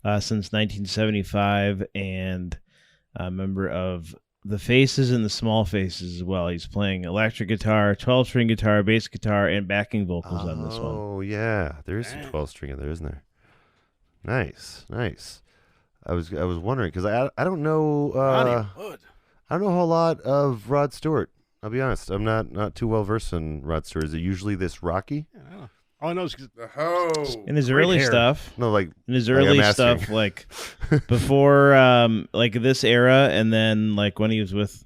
since 1975, and a member of the Faces and the Small Faces as well. He's playing electric guitar, 12-string guitar, bass guitar, and backing vocals on this one. Oh, yeah. There is some 12-string in there, isn't there? Nice. I was wondering, because I don't know... Ronnie Wood. I don't know a whole lot of Rod Stewart. I'll be honest. I'm not too well-versed in Rod Stewart. Is it usually this rocky? Yeah, I don't know. All I know is in his early hair. stuff. No, like in his early stuff, like before, like this era, and then like when he was with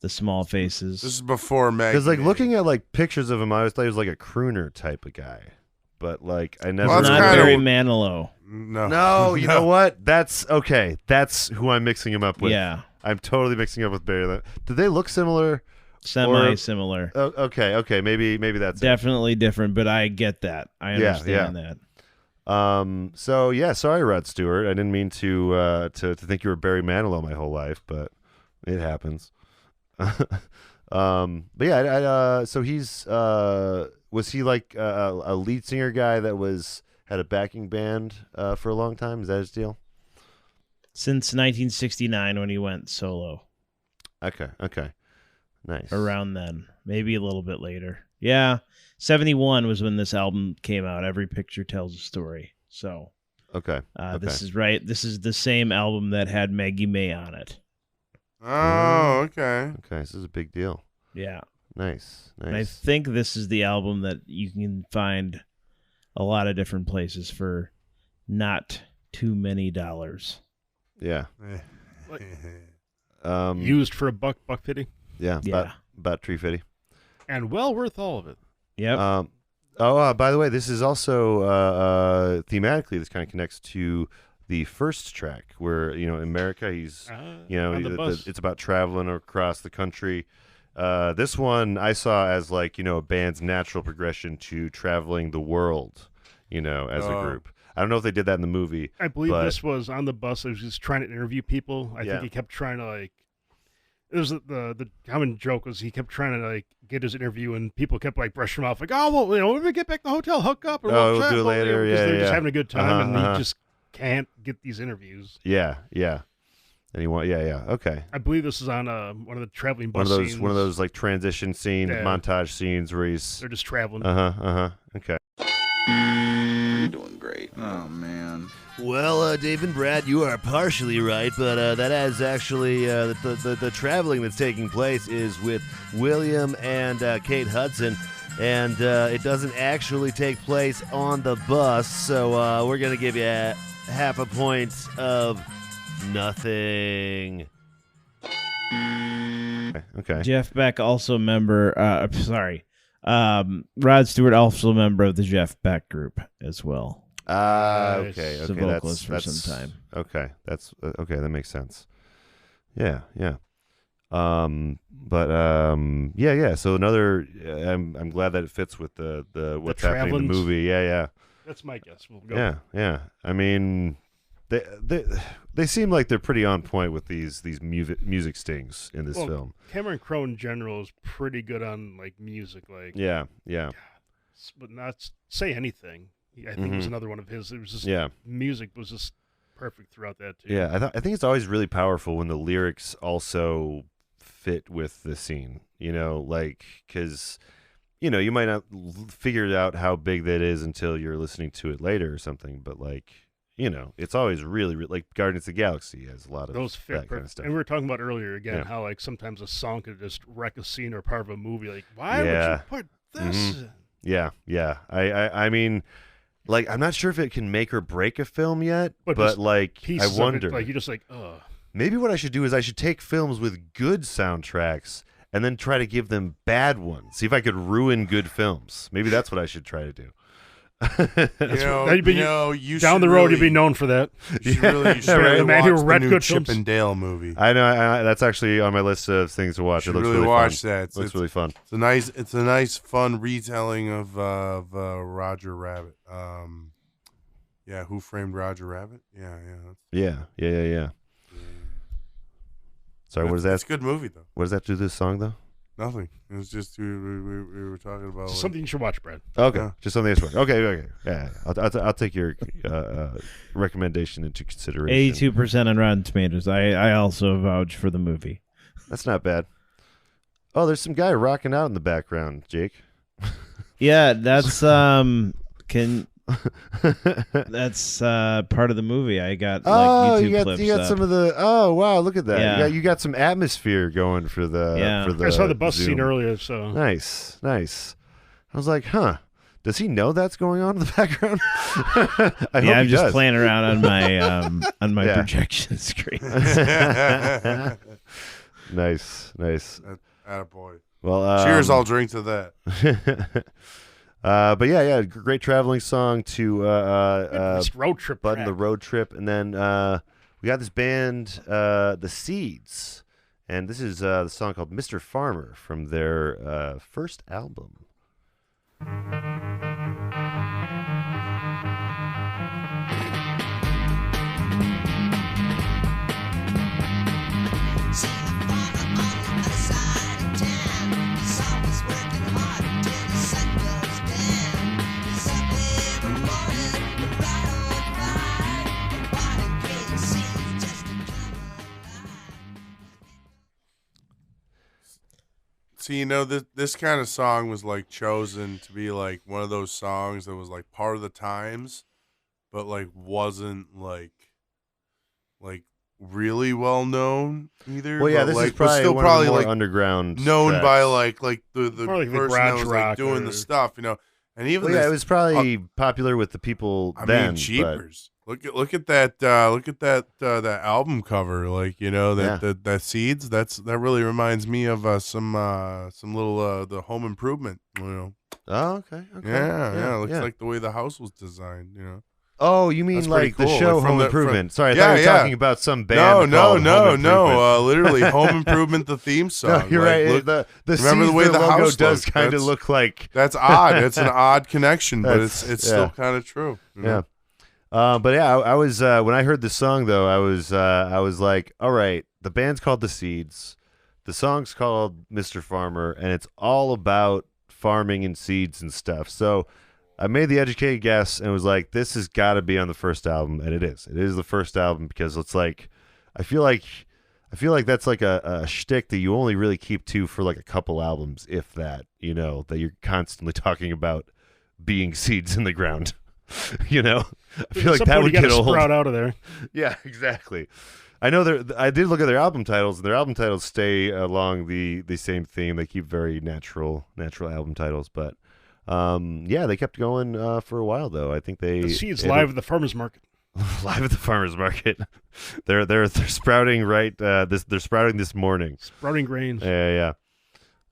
the Small Faces. This is before Maggie. Because like looking at like pictures of him, I always thought he was like a crooner type of guy. But like I never. Well, not Barry Manilow. No, you know what? That's okay. That's who I'm mixing him up with. Yeah, I'm totally mixing him up with Barry. Do they look similar? Semi-similar. Okay. Maybe that's definitely different, but I get that. I understand that. So yeah, sorry, Rod Stewart. I didn't mean to think you were Barry Manilow my whole life, but It happens. But yeah, so he's was he like a lead singer guy that had a backing band for a long time? Is that his deal? Since 1969 when he went solo. Okay. Nice. Around then. Maybe a little bit later. Yeah. 71 was when this album came out. Every Picture Tells a Story. So. Okay. This is right. This is the same album that had Maggie May on it. Oh, okay. Okay, this is a big deal. Yeah. Nice. And I think this is the album that you can find a lot of different places for not too many dollars. Yeah. Used for $1.50. Yeah. About $3.50. And well worth all of it. Yep. By the way, this is also thematically, this kind of connects to the first track where, in America, he's, it's about traveling across the country. This one I saw as like, a band's natural progression to traveling the world, as a group. I don't know if they did that in the movie. I believe this was on the bus. He was just trying to interview people. I think he kept trying to it was the common joke was he kept trying to get his interview and people kept brushing him off when we get back to the hotel, hook up. Or we'll do it later. Because Yeah, they're just having a good time and he just can't get these interviews. Yeah. And he okay. I believe this is on one of the traveling bus scenes. One of those like transition scenes, montage scenes where they're just traveling. Okay. You're doing great. Oh man. Well, Dave and Brad, you are partially right, but that is actually the traveling that's taking place is with William and Kate Hudson, and it doesn't actually take place on the bus, so we're going to give you half a point of nothing. Okay. Jeff Beck also member, Rod Stewart also a member of the Jeff Beck group as well. Okay. He's a vocalist for some time. Okay, that's okay. That makes sense. Yeah. So another. I'm glad that it fits with the what's happening in the movie. Yeah. That's my guess. We'll go. Yeah. I mean, they seem like they're pretty on point with these music stings in this film. Cameron Crowe in general is pretty good on music. Yeah. But not say anything. I think it was another one of his. It was just music was just perfect throughout that too. Yeah, I think it's always really powerful when the lyrics also fit with the scene. Because you might not figure out how big that is until you're listening to it later or something. But it's always really, really like Guardians of the Galaxy has a lot of those fit that kind of stuff. And we were talking about earlier again how sometimes a song could just wreck a scene or part of a movie. Why would you put this? Yeah. I mean. I'm not sure if it can make or break a film yet, but I wonder. You just Maybe what I should do is I should take films with good soundtracks and then try to give them bad ones. See if I could ruin good films. Maybe that's what I should try to do. Down the road, you'd be known for that. You should really the man who watch read the new good Chip films. and Dale movie. I know. That's actually on my list of things to watch. You It looks really really watch fun. that. It looks really fun. It's a nice, fun retelling of Roger Rabbit. Who Framed Roger Rabbit? Yeah. Sorry, what is that? It's a good movie, though. What does that do to this song, though? Nothing. It was just we were talking about something you should watch, Brad. Okay, just something I should watch. Okay. Yeah, I'll take your recommendation into consideration. 82% on Rotten Tomatoes. I also vouch for the movie. That's not bad. Oh, there's some guy rocking out in the background, Jake. Yeah, that's that's part of the movie. I got YouTube clips. You got some of the. Oh wow, look at that. Yeah. You got some atmosphere going for the. Yeah. For the I saw the bus Zoom. scene earlier, so Nice. I was like, huh. Does he know that's going on in the background? I'm just playing around on my projection screen. Nice. Attaboy. Well, cheers! I'll drink to that. But yeah, great traveling song to this road trip. Button the road trip, and then we got this band, The Seeds, and this is the song called "Mr. Farmer" from their first album. See the See, this kind of song was like chosen to be like one of those songs that was like part of the times, but like wasn't like really well known either. Well, yeah, but, this like, is probably still one probably of the more like underground known tracks. by like the More like the person garage that was rock like doing or- the stuff, And even Well, yeah, this, it was probably popular with the people I then. mean, cheapers. Look at that that album cover, like that Seeds. That really reminds me of some little the Home Improvement. Oh, okay. Yeah. It looks like the way the house was designed. Oh, you mean That's like pretty the cool. show Like, from Home the- Improvement? Sorry, I Yeah, thought you were yeah. talking about some band. called Home No. Improvement. Literally, Home Improvement, the theme song. No, you're Like, right. look- the remember the Seeds, way the logo house does looks? kind of That's- look like. That's odd. It's an odd connection, but That's- it's yeah. still kind of true. Yeah. But yeah, I was when I heard the song though, I was like, all right, the band's called the Seeds, the song's called Mr. Farmer, and it's all about farming and seeds and stuff. So I made the educated guess and was like, this has got to be on the first album, and it is. It is the first album because it's like, I feel like that's like a shtick that you only really keep to for like a couple albums, if that. That you're constantly talking about being seeds in the ground. I feel like that would get old. Sprout out of there. Yeah, exactly. I know I did look at their album titles, and their album titles stay along the same theme. They keep very natural album titles, but yeah, they kept going for a while though. I think The Seeds live at the farmers market. live at the farmers market. They're sprouting right. They're sprouting this morning. Sprouting grains. Yeah.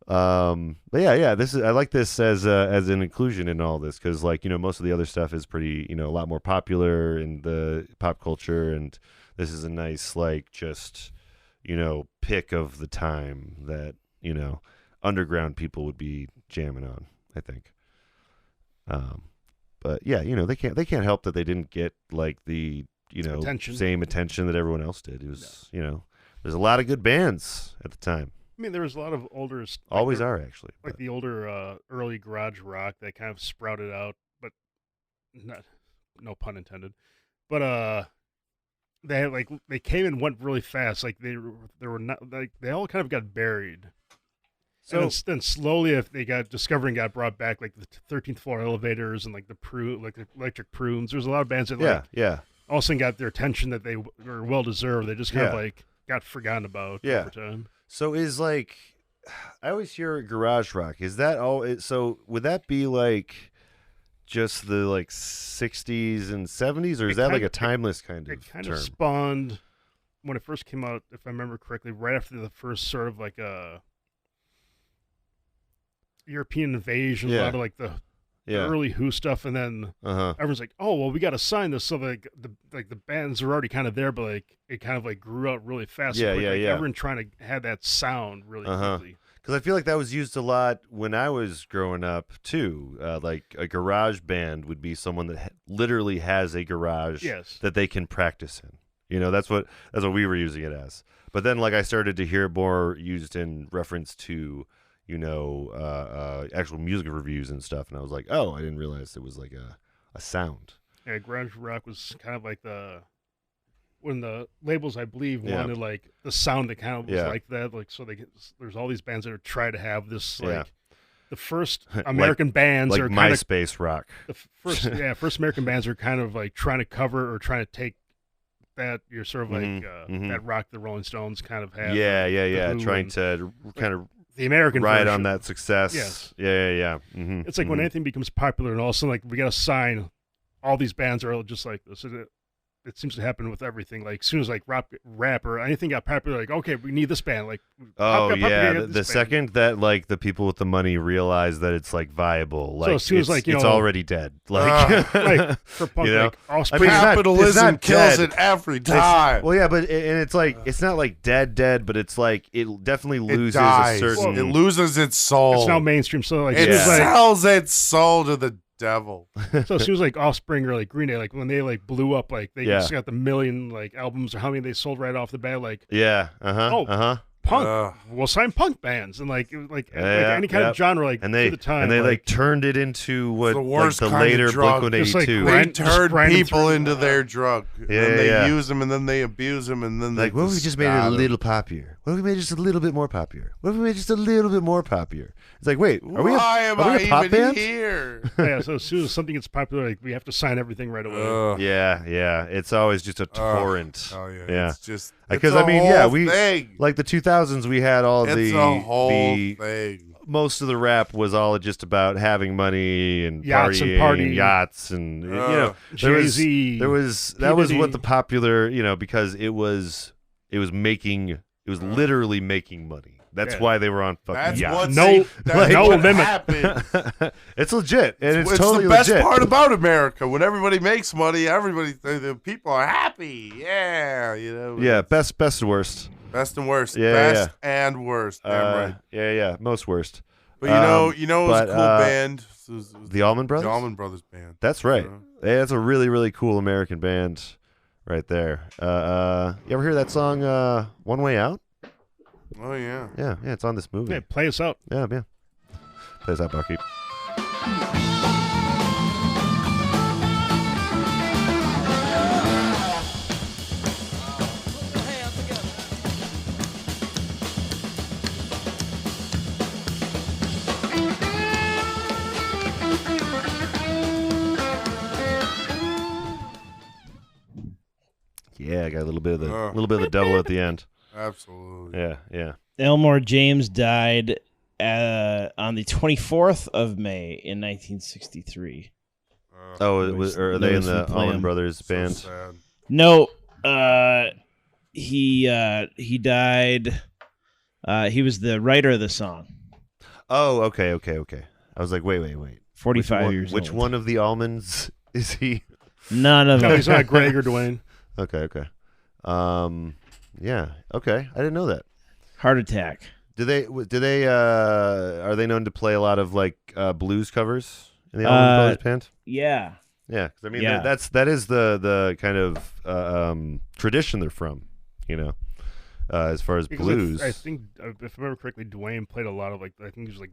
But yeah. I like this as an inclusion in all this because most of the other stuff is pretty a lot more popular in the pop culture, and this is a nice just pick of the time that underground people would be jamming on, I think. But yeah, they can't help that they didn't get the Attention. same attention that everyone else did. It was there's a lot of good bands at the time. I mean, there was a lot of older. Always are actually. Like the older early garage rock that kind of sprouted out, but no pun intended. But they had they came and went really fast. Like they were not they all kind of got buried. So then slowly, if they got discovered and got brought back, like the 13th floor elevators and the electric prunes. There's a lot of bands that all of a sudden got their attention that they were well deserved. They just kind of got forgotten about over time. So is I always hear garage rock. Is that all? So would that be just the 60s and 70s, or is that a timeless kind of It kind term? of spawned when it first came out, if I remember correctly, right after the first sort of European invasion, a lot of the early Who stuff, and then everyone's like, oh well, we got to sign this. So the bands are already kind of there, but it kind of grew out really fast. Everyone trying to have that sound really quickly. Because I feel like that was used a lot when I was growing up too. A garage band would be someone that literally has a garage that they can practice in. That's what we were using it as. But then I started to hear it more used in reference to actual music reviews and stuff, and I was like, oh, I didn't realize it was a sound. Yeah, garage rock was kind of when the labels, I believe, wanted the sound that kind of was like that. So there's all these bands that are trying to have this the first American bands are kind MySpace rock. The first American bands are kind of trying to cover or trying to take that you're sort of that rock the Rolling Stones kind of had. Trying to kind of the American ride version. on that success. Yes. Yeah. Mm-hmm. It's when anything becomes popular, and all of a sudden, we got to sign. All these bands are just like this. It seems to happen with everything. As soon as rap or anything got popular, okay, we need this band. The second that the people with the money realize that it's viable, so as soon as it's already dead. For punk, Offspring, capitalism kills it every time. But it's not dead, but it's it definitely loses dies. a certain. It loses its soul. It's now mainstream, so it sells its soul to the devil. So as soon as Offspring or Green Day, when they blew up, they just got the million albums or how many they sold right off the bat, punk. We'll sign punk bands and like any kind of genre like and they the time. and they like turned it into what the worst like the kind later of drug. Blink-182. They turn people into their drug. Yeah, and they use them and then they abuse them and then like, they what if we just made it a little poppier? What if we made it just a little bit more popular? What if we made it just a little bit more popular? It's like, wait, why am I pop even band? here? Yeah, so as soon as something gets popular, like we have to sign everything right away. Yeah. It's always just a torrent. Oh yeah. It's just because I mean, we thing. like the 2000s. We had all it's the a whole thing. Most of the rap was all just about having money and yachts partying, yachts and Jay-Z. That was what the popular because it was literally making money. That's why they were on fucking yachts. No limit. Happens. It's legit, and it's totally the best legit. part about America. When everybody makes money, the people are happy. Yeah, Yeah, best and worst. Best and worst. Yeah, best and worst. Damn right. Yeah, most worst. But it was a cool band. The Allman Brothers? The Allman Brothers Band. That's right. Yeah, that's a really, really cool American band right there. You ever hear that song, One Way Out? Oh, yeah. Yeah, it's on this movie. Hey, play us out. Yeah. Play us out, Bucky. Yeah, I got a little bit of the double at the end. Absolutely. Yeah. Elmore James died on the 24th of May in 1963. Are they in the Allman Brothers band? Sad. No, he died. He was the writer of the song. Oh, okay. I was like, wait. 45 years old. Which one of the Almonds is he? None of them. No, he's not Greg or Dwayne. Okay. Yeah. Okay. I didn't know that. Heart attack. Are they known to play a lot of like blues covers in the Allman Brothers band? Yeah. Yeah. 'Cause I mean, that is the kind of tradition they're from, as far as blues. I think if I remember correctly, Dwayne played a lot of I think he was like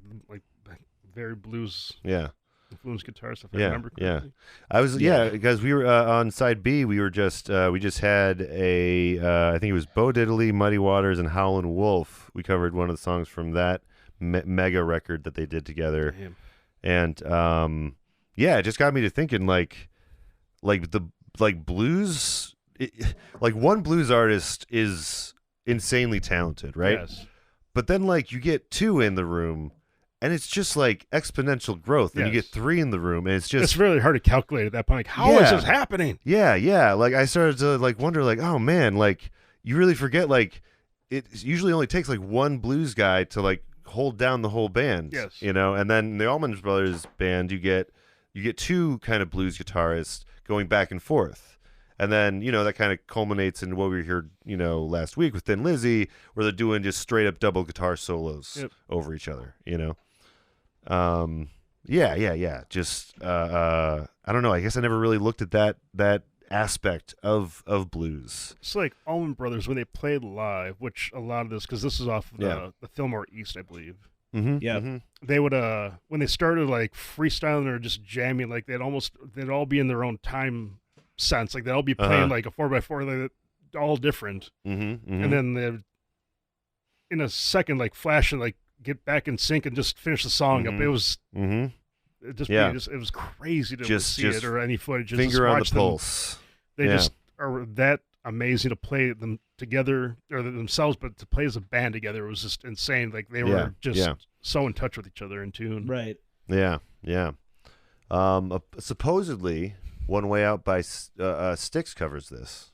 very blues. Yeah. Influenced guitar stuff. I remember correctly. I was because we were on side B. We were just we just had I think it was Bo Diddley, Muddy Waters, and Howlin' Wolf. We covered one of the songs from that mega record that they did together. Damn. And it just got me to thinking like blues. Like one blues artist is insanely talented, right? Yes. But then you get two in the room. And it's just like exponential growth. And you get three in the room, and it's really hard to calculate at that point. How is this happening? Yeah. Like I started to wonder, oh man, you really forget it usually only takes one blues guy to hold down the whole band. Yes. And then in the Allman Brothers band, you get two kind of blues guitarists going back and forth. And then, that kind of culminates in what we heard, last week with Thin Lizzy, where they're doing just straight up double guitar solos over each other, Yeah. Just, I don't know. I guess I never really looked at that aspect of blues. It's like Allman Brothers, when they played live, which a lot of this, because this is off of the Fillmore East, I believe. Mm-hmm. Yeah. Mm-hmm. They would, when they started freestyling or just jamming, they'd all be in their own time sense. They'd all be playing a 4x4, all different. Mm-hmm. And then they'd, in a second, flash and get back in sync and just finish the song up. It was it was crazy to see it or any footage. Finger on the pulse. They just are that amazing to play them together or themselves, but to play as a band together, it was just insane. They were just so in touch with each other, in tune. Right. Yeah. Supposedly, One Way Out by Styx covers this.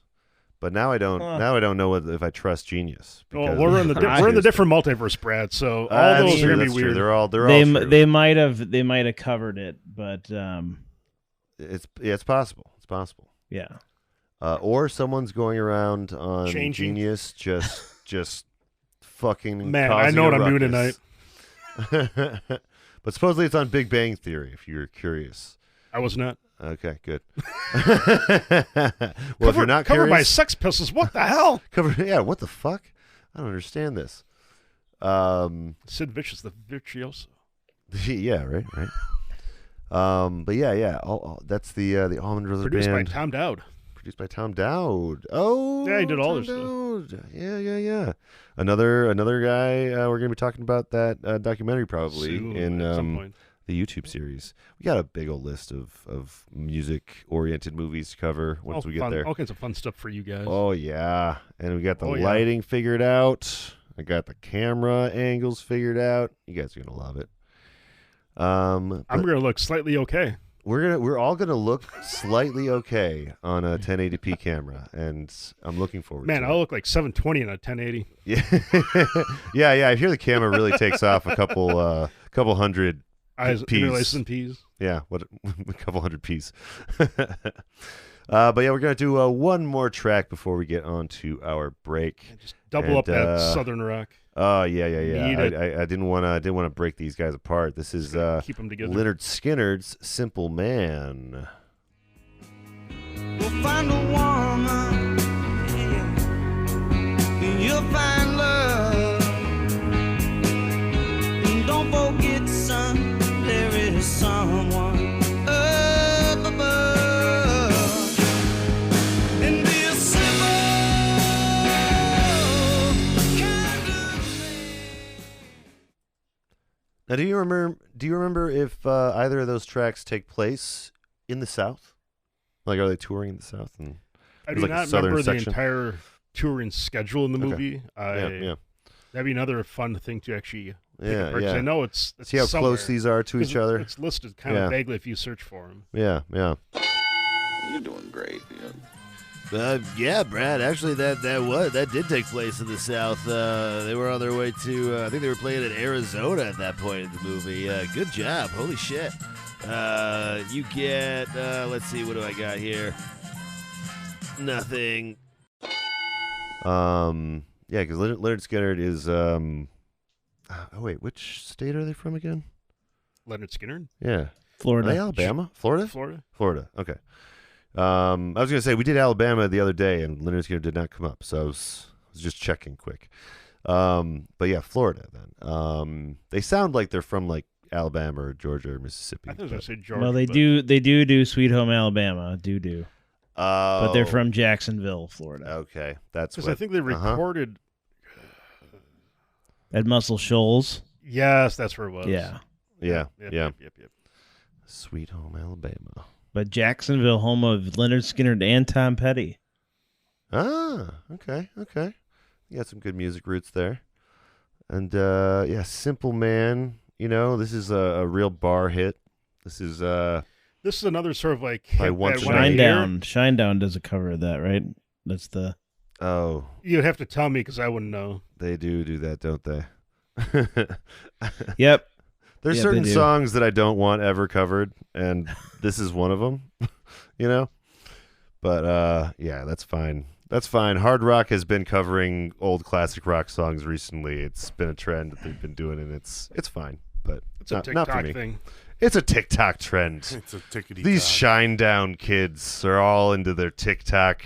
But now I don't. Now I don't know if I trust Genius. Well, we're in the different multiverse, Brad. So all those are gonna be weird. They're all true. They might have covered it, but it's possible. It's possible. Yeah. Or someone's going around on Changing. Genius just fucking. Man, I know what I'm doing tonight. But supposedly it's on Big Bang Theory. If you're curious. I was not. Okay, good. If you're not covered by curious, Sex Pistols, what the hell? what the fuck? I don't understand this. Sid Vicious, the virtuoso. Yeah, right. But yeah. That's the Allman Brothers Produced Band. by Tom Dowd. Produced by Tom Dowd. Oh, yeah, he did all Tom their stuff. Yeah. Another guy. We're gonna be talking about that documentary probably soon, in at some point. the YouTube series. We got a big old list of music-oriented movies to cover once we get there. All kinds of fun stuff for you guys. Oh, yeah. And we got the lighting figured out. I got the camera angles figured out. You guys are going to love it. I'm going to look slightly okay. We're all going to look slightly okay on a 1080p camera, and I'm looking forward to it. Man, I'll look like 720 on a 1080. Yeah. yeah. I hear the camera really takes off a couple hundred Eyes, P's. and P's. Yeah, a couple hundred P's. But yeah, we're going to do one more track before we get on to our break. Yeah, just double up that Southern rock. Oh, yeah. I didn't want to break these guys apart. This is keep them together. Lynyrd Skynyrd's Simple Man. We'll find a woman, and you'll find love. And don't forget, son, there is someone up above. And be a simple kind of man. Now, do you remember if either of those tracks take place in the South? Like, are they touring in the South? And I do not remember the entire touring schedule in the movie. Yeah. That'd be another fun thing to actually Yeah. I know it's see how somewhere, close these are to each other. It's listed kind of vaguely if you search for them. Yeah. You're doing great. Yeah, Brad. Actually, that did take place in the South. They were on their way to. I think they were playing in Arizona at that point in the movie. Good job. Holy shit. You get. Let's see. What do I got here? Nothing. Yeah, because Lynyrd Skynyrd is. Oh wait, which state are they from again? Lynyrd Skynyrd? Yeah, Florida. Are they Alabama? Florida. Okay. I was gonna say we did Alabama the other day, and Lynyrd Skynyrd did not come up, so I was just checking quick. But yeah, Florida. Then they sound like they're from like Alabama or Georgia or Mississippi. I think I was gonna say Georgia. Well, they do Sweet Home Alabama. Do. But they're from Jacksonville, Florida. Okay, that's because I think they recorded at Muscle Shoals. Yes, that's where it was. Yeah. Yep. Sweet Home Alabama. But Jacksonville, home of Lynyrd Skynyrd and Tom Petty. Ah, okay. You got some good music roots there. And Simple Man. You know, this is a real bar hit. This is another sort of like Shinedown does a cover of that, right? That's the. Oh. You'd have to tell me because I wouldn't know. They do that, don't they? Yep. There's certain songs that I don't want ever covered, and this is one of them. You know, but that's fine. That's fine. Hard rock has been covering old classic rock songs recently. It's been a trend that they've been doing, and it's fine. But it's a TikTok not for me. Thing. It's a TikTok trend. It's a tickety. These Shinedown kids are all into their TikTok.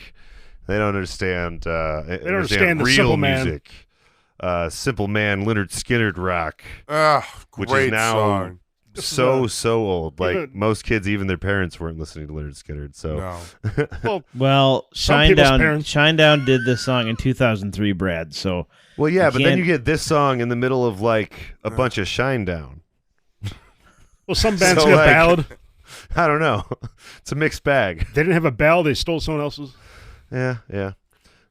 They don't understand. They don't understand real music. Simple Man, Lynyrd Skynyrd rock, which is now song. so old. Like most kids, even their parents weren't listening to Lynyrd Skynyrd. So, well, Shinedown did this song in 2003, Brad. So, but then you get this song in the middle of like a bunch of Shinedown. Well, some bands get a ballad. I don't know. It's a mixed bag. They didn't have a ballad. They stole someone else's. Yeah.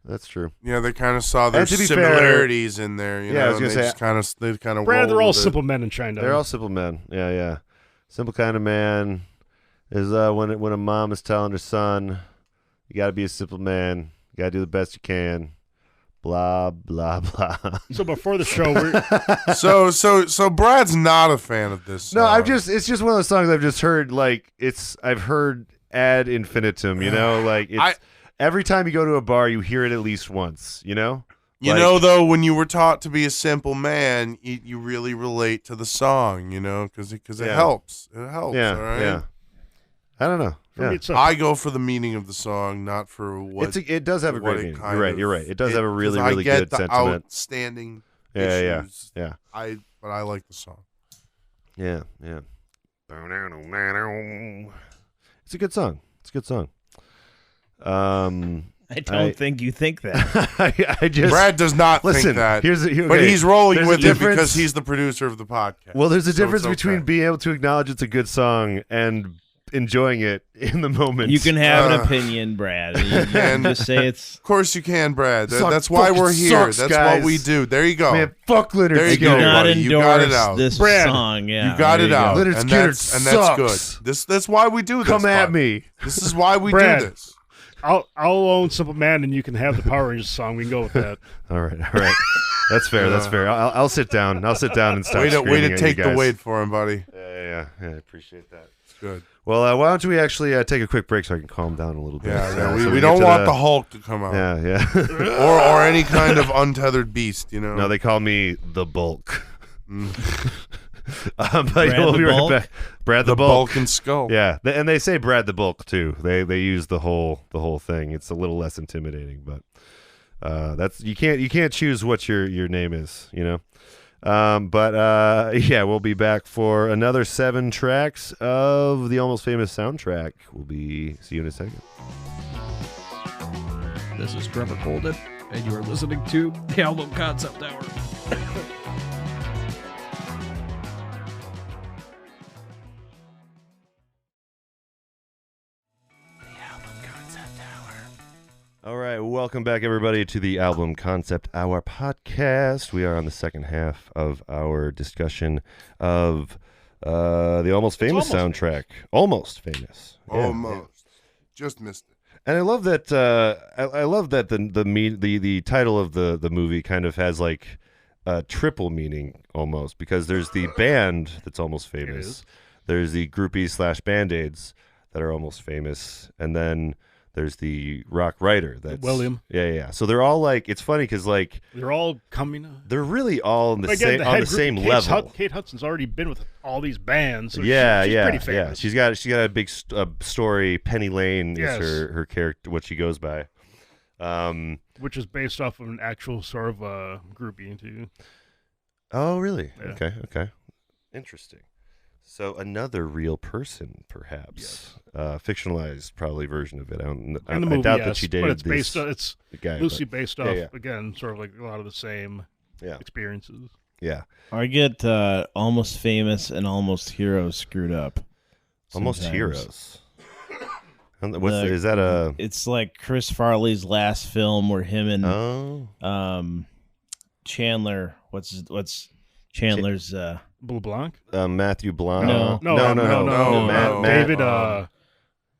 That's true. Yeah, they kind of saw their similarities in there. You know, I was gonna say, they kind of. Brad, they're all simple men in Shinedown. They're all simple men. Yeah. Simple kind of man is when a mom is telling her son, "You got to be a simple man. You got to do the best you can." Blah blah blah. So before the show, so Brad's not a fan of this song. No, it's just one of those songs I've just heard. Like I've heard ad infinitum. You know, like every time you go to a bar, you hear it at least once. You know. You know, though, when you were taught to be a simple man, you really relate to the song. You know, because it helps. It helps. Yeah. All right? Yeah. I don't know. I go for the meaning of the song, not for what it does have a great meaning. You're right. It does have a really, really good sentiment. Outstanding issues. Yeah. But I like the song. Yeah. It's a good song. I don't think you think that. I just Brad does not listen, think that. okay, but he's rolling there's with a it difference- because he's the producer of the podcast. Well, there's a So difference it's between okay. being able to acknowledge it's a good song and enjoying it in the moment. You can have an opinion, Brad. You can just say it's. Of course you can, Brad. Song That's why we're fucking here. sucks, That's guys. what we do. There you go. Man, fuck Leonard There you Skinner. go, Do not buddy. You got it endorse out. this Brad, song. Yeah, you got there it you out. go. Leonard and Skinner that's good. That's why we do this. Come at Bud. me. This is why we Brad. do this. I'll own Simple Man, and you can have the Power Rangers song. We can go with that. All right. That's fair. I'll sit down. I'll sit down and start Way screaming to at take you the guys. weight for him, buddy. Yeah. I appreciate that. It's good. Well, why don't we actually take a quick break so I can calm down a little bit? Yeah, So we get don't to want the Hulk to come out. Yeah. or any kind of untethered beast, you know. No, they call me the Bulk. But Brad we'll the be right Bulk? back. Brad the the Bulk. bulk and skull. Yeah, and they say Brad the Bulk too. They use the whole thing. It's a little less intimidating, but that's you can't choose what your name is, you know. Yeah, we'll be back for another 7 tracks of the Almost Famous soundtrack. See you in a second. This is Trevor Colden, and you are listening to the Album Concept Hour. All right, welcome back, everybody, to the Album Concept Hour podcast. We are on the second half of our discussion of the Almost Famous soundtrack. Almost Famous. Yeah. Almost. Just missed it. And I love that. I love that the title of the movie kind of has like a triple meaning almost, because there's the band that's almost famous. There's the groupies / band-aids that are almost famous, and then there's the rock writer that's William. Yeah. So they're all like, it's funny because like They're all coming. they're really all on the Again, same on the head same group, level. Kate Hudson's already been with all these bands. So Yeah. she's pretty famous. She's got a big story. Penny Lane Yes. is her character, what she goes by. Which is based off of an actual sort of groupie too. Oh, really? Yeah. Okay. Interesting. So another real person, perhaps. Fictionalized, probably version of it. In the movie, doubt yes, that she but dated it's based on, it's the guy, loosely but- based off, yeah. again, sort of like a lot of the same experiences. Yeah. I get Almost Famous and Almost Heroes screwed up. Almost sometimes. Heroes. And is that a... It's like Chris Farley's last film where him and Chandler. What's Chandler's? Blue Blanc? Matthew Blanc. No. David.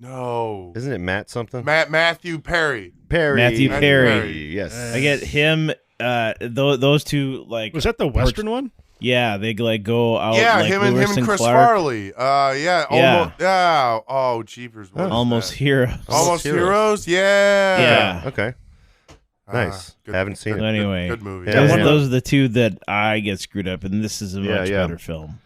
No. Isn't it Matt something? Matthew Perry. Matthew Perry. Yes. I get him. Those two like. Was that the Western one? Yeah, they like go out. Yeah, like him and Chris Clark. Farley. Yeah. Almost. Yeah. Oh, jeepers. What is Almost that? Heroes. Almost Heroes. Yeah. Yeah. Okay. Nice. Good- Haven't seen So it. anyway, Good movie. Yeah, those are the two that I get screwed up, and this is a much yeah. better film.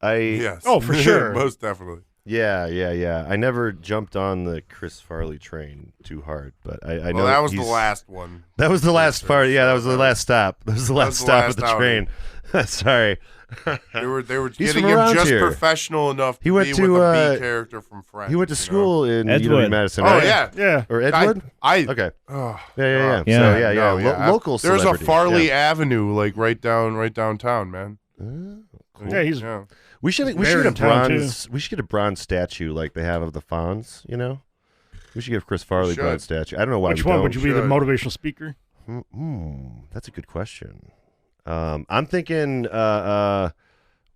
Yes. Oh, for sure. Most definitely. Yeah. I never jumped on the Chris Farley train too hard, but I know Well, that was the he's- last one. That was the last part. Yeah, that was the last stop. That was the last stop of the train. Sorry. They were He's getting from him around just here. professional enough He went to to, be with a B character from Friends. He went to school in Edgewood. Madison. Oh right? yeah. Or Edgewood? Okay. Yeah. Yeah. So No, local There's a celebrity. Farley Yeah. Avenue like right downtown, man. Cool. Yeah, he's We should get married a in town, bronze. We should get a bronze statue like they have of the Fonz. You know, we should give Chris Farley a should. bronze statue. I don't know why. Which we one don't. would you be the should. motivational speaker? That's a good question. I'm thinking. What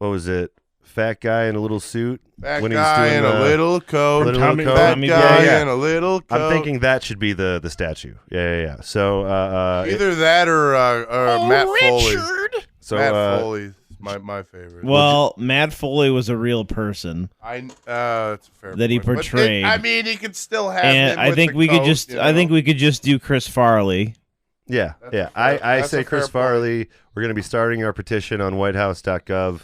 was it? Fat guy in a little suit. That when guy he's doing in a little coat. little Tommy- coat. That Tommy guy Yeah. in a little coat. I'm thinking that should be the statue. Yeah. So Either that or Matt Foley. Matt So Foley's my favorite. Well, Matt Foley was a real person, That's a fair that he point. But portrayed. I mean, he could still have. and him I with think the we could coat, just. you I think know? we could just do Chris Farley. yeah. That's I a say fair Chris point. Farley. We're going to be starting our petition on whitehouse.gov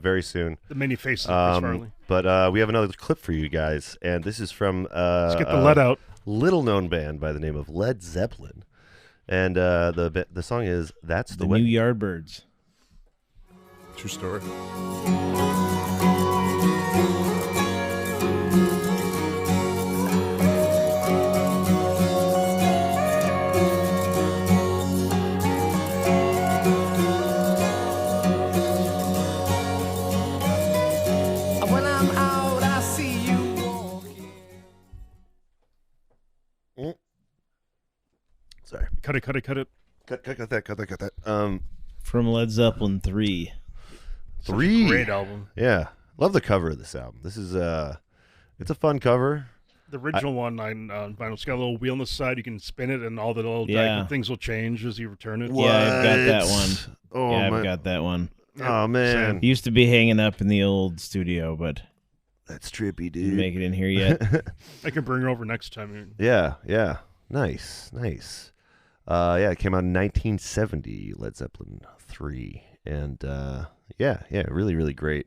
very soon. The many faces of Chris Farley. But we have another clip for you guys, and this is from Let's get the lead out. little known band by the name of Led Zeppelin. And the song is "That's the Way." New Yardbirds. True story. When I'm out, I see you walking. Sorry. Cut it. Cut that. From Led Zeppelin 3. Such a great album. Yeah. Love the cover of this album. This is it's a fun cover. The original one on vinyl, it's got a little wheel on the side. You can spin it, and all the little things will change as you return it. Yeah, I've got that one. Oh, yeah, I've got that one. Oh, man. It used to be hanging up in the old studio, but that's trippy, dude. Didn't make it in here yet. I can bring it over next time. Yeah. Nice. Yeah, it came out in 1970, Led Zeppelin 3. And, really, really great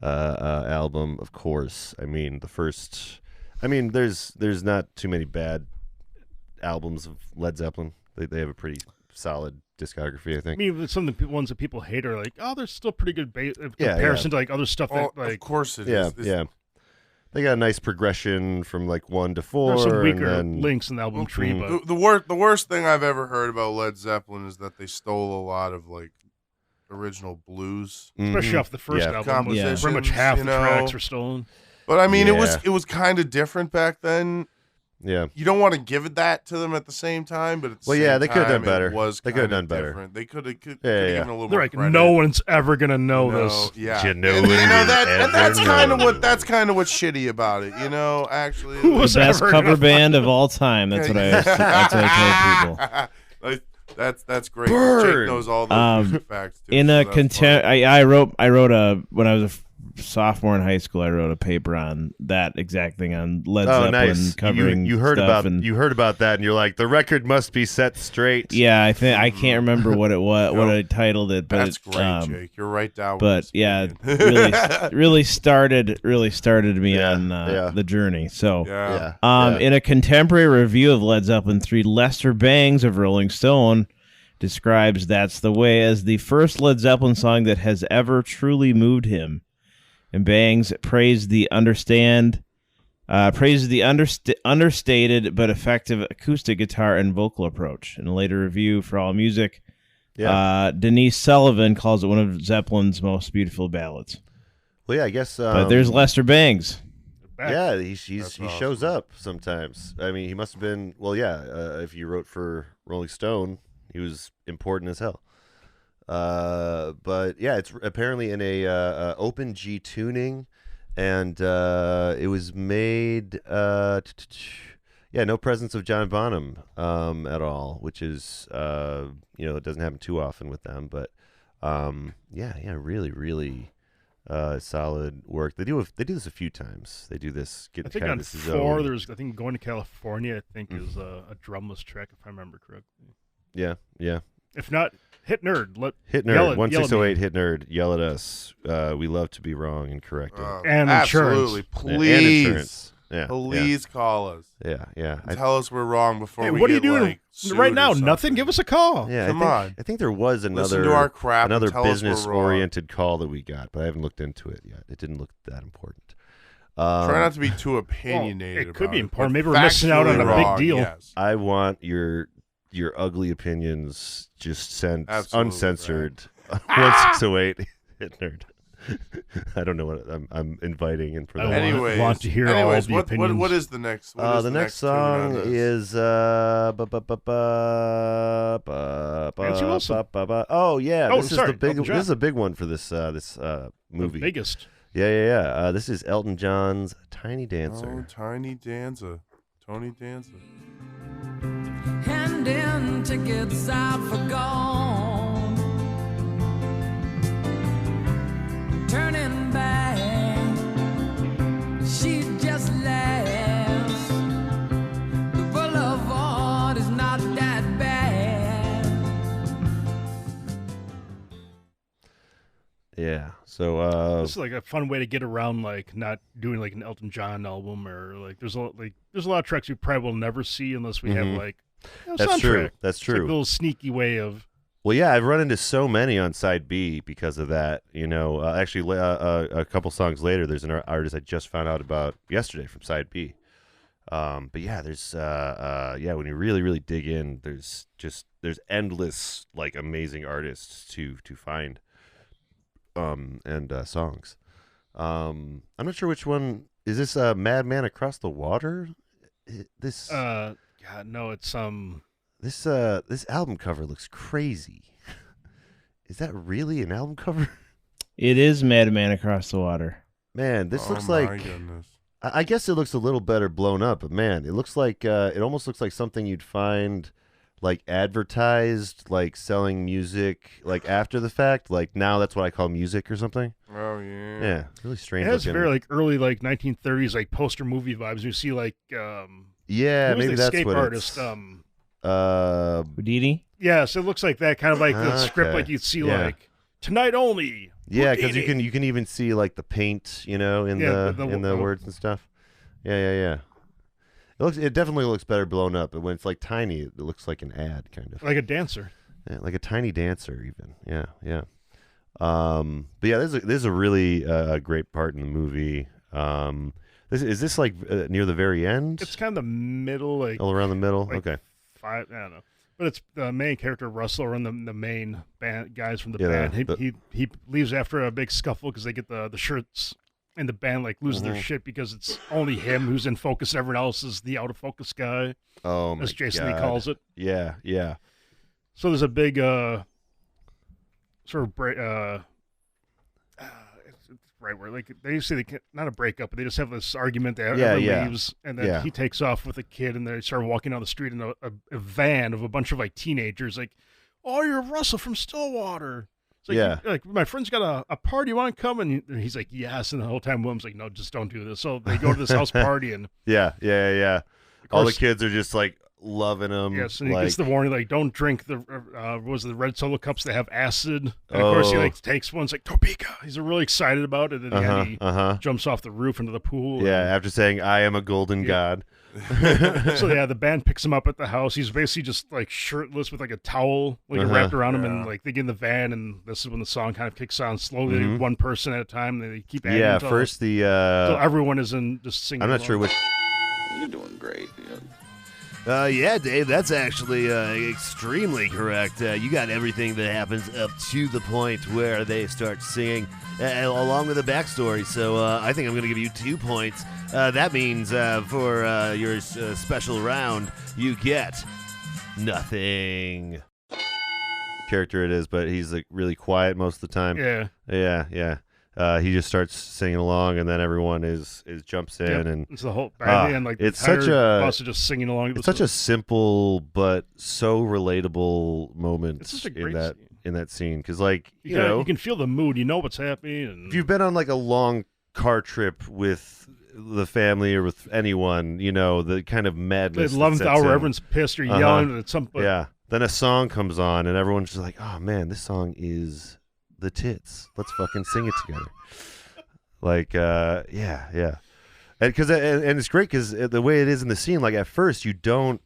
album, of course. I mean, there's not too many bad albums of Led Zeppelin. They have a pretty solid discography, I think. I mean, some of the ones that people hate are like, oh, they're still pretty good comparison to like other stuff. That, like, of course it is. Yeah. They got a nice progression from like 1 to 4. There's some weaker links in the album tree, but the worst thing I've ever heard about Led Zeppelin is that they stole a lot of like original blues, especially off the first album. Pretty much half the tracks are stolen. But I mean, it was kind of different back then. Yeah, you don't want to give that to them at the same time, but at the they could have done better. They could have done better. Different. They could have given a little They're more like, credit. no one's ever gonna know this. Yeah, that's kind of what's shitty about it. Actually, who was the best cover band of all time. That's what I tell people. That's great. Jake knows all the facts too. In a I wrote when I was a sophomore in high school, I wrote a paper on that exact thing on Led Zeppelin nice. covering. You heard stuff about you heard about that, and you're like, the record must be set straight. Yeah, I can't remember what it was, what I titled it, but that's great, Jake. You're right down. But yeah, really started me on the journey. So in a contemporary review of Led Zeppelin 3, Lester Bangs of Rolling Stone describes "That's the Way" as the first Led Zeppelin song that has ever truly moved him. And Bangs praised the understated but effective acoustic guitar and vocal approach. In a later review for AllMusic, Denise Sullivan calls it one of Zeppelin's most beautiful ballads. Well, yeah, I guess. But there's Lester Bangs. Yeah, he shows up sometimes. I mean, he must have been. Well, yeah. If you wrote for Rolling Stone, he was important as hell. But yeah, it's apparently in a open G tuning, and it was made no presence of John Bonham at all, which is it doesn't happen too often with them, but really, really solid work. They do this a few times. They do this. I think on 4 there's Going to California. I think is a drumless track, if I remember correctly. Yeah. If not, Hit Nerd. Hit Nerd. 1608 Hit Nerd. Yell at us. We love to be wrong and corrected. And absolutely. Insurance. Please. And insurance. Yeah. Please call us. Yeah. Tell us we're wrong before we what are you get, doing right now? Nothing? Give us a call. Yeah, Come on. I think there was Listen to our crap another and tell us we're business-oriented call that we got, but I haven't looked into it yet. It didn't look that important. Try not to be too opinionated. It could be about important. It, Maybe we're missing out on a big deal. Yes. I want your ugly opinions just sent uncensored. 1608 Hit Nerd. I don't know what I'm inviting in for that. I want to hear all the opinions. What is the next? The next song is Nancy Wilson. Oh yeah, this is the big. This is a big one for this movie. The biggest. Yeah. This is Elton John's Tiny Dancer. Oh, Tiny Dancer. Tony Dancer. Handing tickets out for gone, turning back, she just laughs. The boulevard is not that bad. Yeah. So this is like a fun way to get around, like not doing like an Elton John album, or like there's a lot of tracks you probably will never see unless we have like That's true. That's true. It's like a little sneaky way of. Well, yeah, I've run into so many on side B because of that. Actually, a couple songs later, there's an artist I just found out about yesterday from side B. But yeah, there's when you really, really dig in, there's endless like amazing artists to find, and songs. I'm not sure which one is this. Madman Across the Water. This. God, no, it's This album cover looks crazy. Is that really an album cover? It is Madman Across the Water. Man, this looks like. Goodness. I guess it looks a little better blown up, but man, it looks like it almost looks like something you'd find like advertised, like selling music, like after the fact. Like now, that's what I call music or something. Oh yeah. Yeah, really strange. It has looking. very like early like 1930s like poster movie vibes. You see like yeah, maybe that's escape what artist. Houdini? Yes, it looks like that kind of like the script like you'd see like tonight only. Yeah, because you can even see like the paint, in the words and stuff. Yeah. It definitely looks better blown up, but when it's like tiny, it looks like an ad kind of. Like a dancer. Yeah, like a tiny dancer even. Yeah. But yeah, there's a really great part in the movie. Is this like near the very end? It's kind of the middle, like all around the middle. Like okay. I don't know, but it's the main character Russell and the main band guys from the band. He leaves after a big scuffle because they get the shirts, and the band like loses their shit because it's only him who's in focus. Everyone else is the out of focus guy. Oh my as Jason God. Lee calls it. Yeah. So there's a big sort of right where like they say not a breakup, but they just have this argument that everyone leaves, and then he takes off with a kid, and they start walking down the street in a van of a bunch of like teenagers, like, "Oh, you're Russell from Stillwater." It's like, like my friend's got a party. You want to come? And he's like, "Yes." And the whole time William's like, "No, just don't do this." So they go to this house party, and yeah. All the kids are just like loving him. Yes, and he gets the warning like, don't drink the the red Solo cups that have acid. And of course he like takes one, it's like Topeka. He's really excited about it, and then he jumps off the roof into the pool. Yeah, after saying I am a golden god. So the band picks him up at the house. He's basically just like shirtless with like a towel like wrapped around him, and like they get in the van, and this is when the song kind of kicks on slowly, one person at a time. They keep adding until, first until everyone is in just singing. I'm not sure which. You're doing great. Yeah, Dave, that's actually extremely correct. You got everything that happens up to the point where they start singing, along with a backstory. So I think I'm going to give you 2 points. That means for your special round, you get nothing. Character it is, but he's like really quiet most of the time. Yeah. He just starts singing along, and then everyone jumps in, and it's the whole band, like it's such a also just singing along. It's such a simple but so relatable moment in that scene, because like you know, you can feel the mood, you know what's happening. And if you've been on like a long car trip with the family or with anyone, you know the kind of madness. The 11th hour, everyone's pissed or yelling at something. Yeah, then a song comes on, and everyone's just like, "Oh man, this song is." The tits. Let's fucking sing it together. Like, yeah, and it's great because the way it is in the scene. Like at first, you don't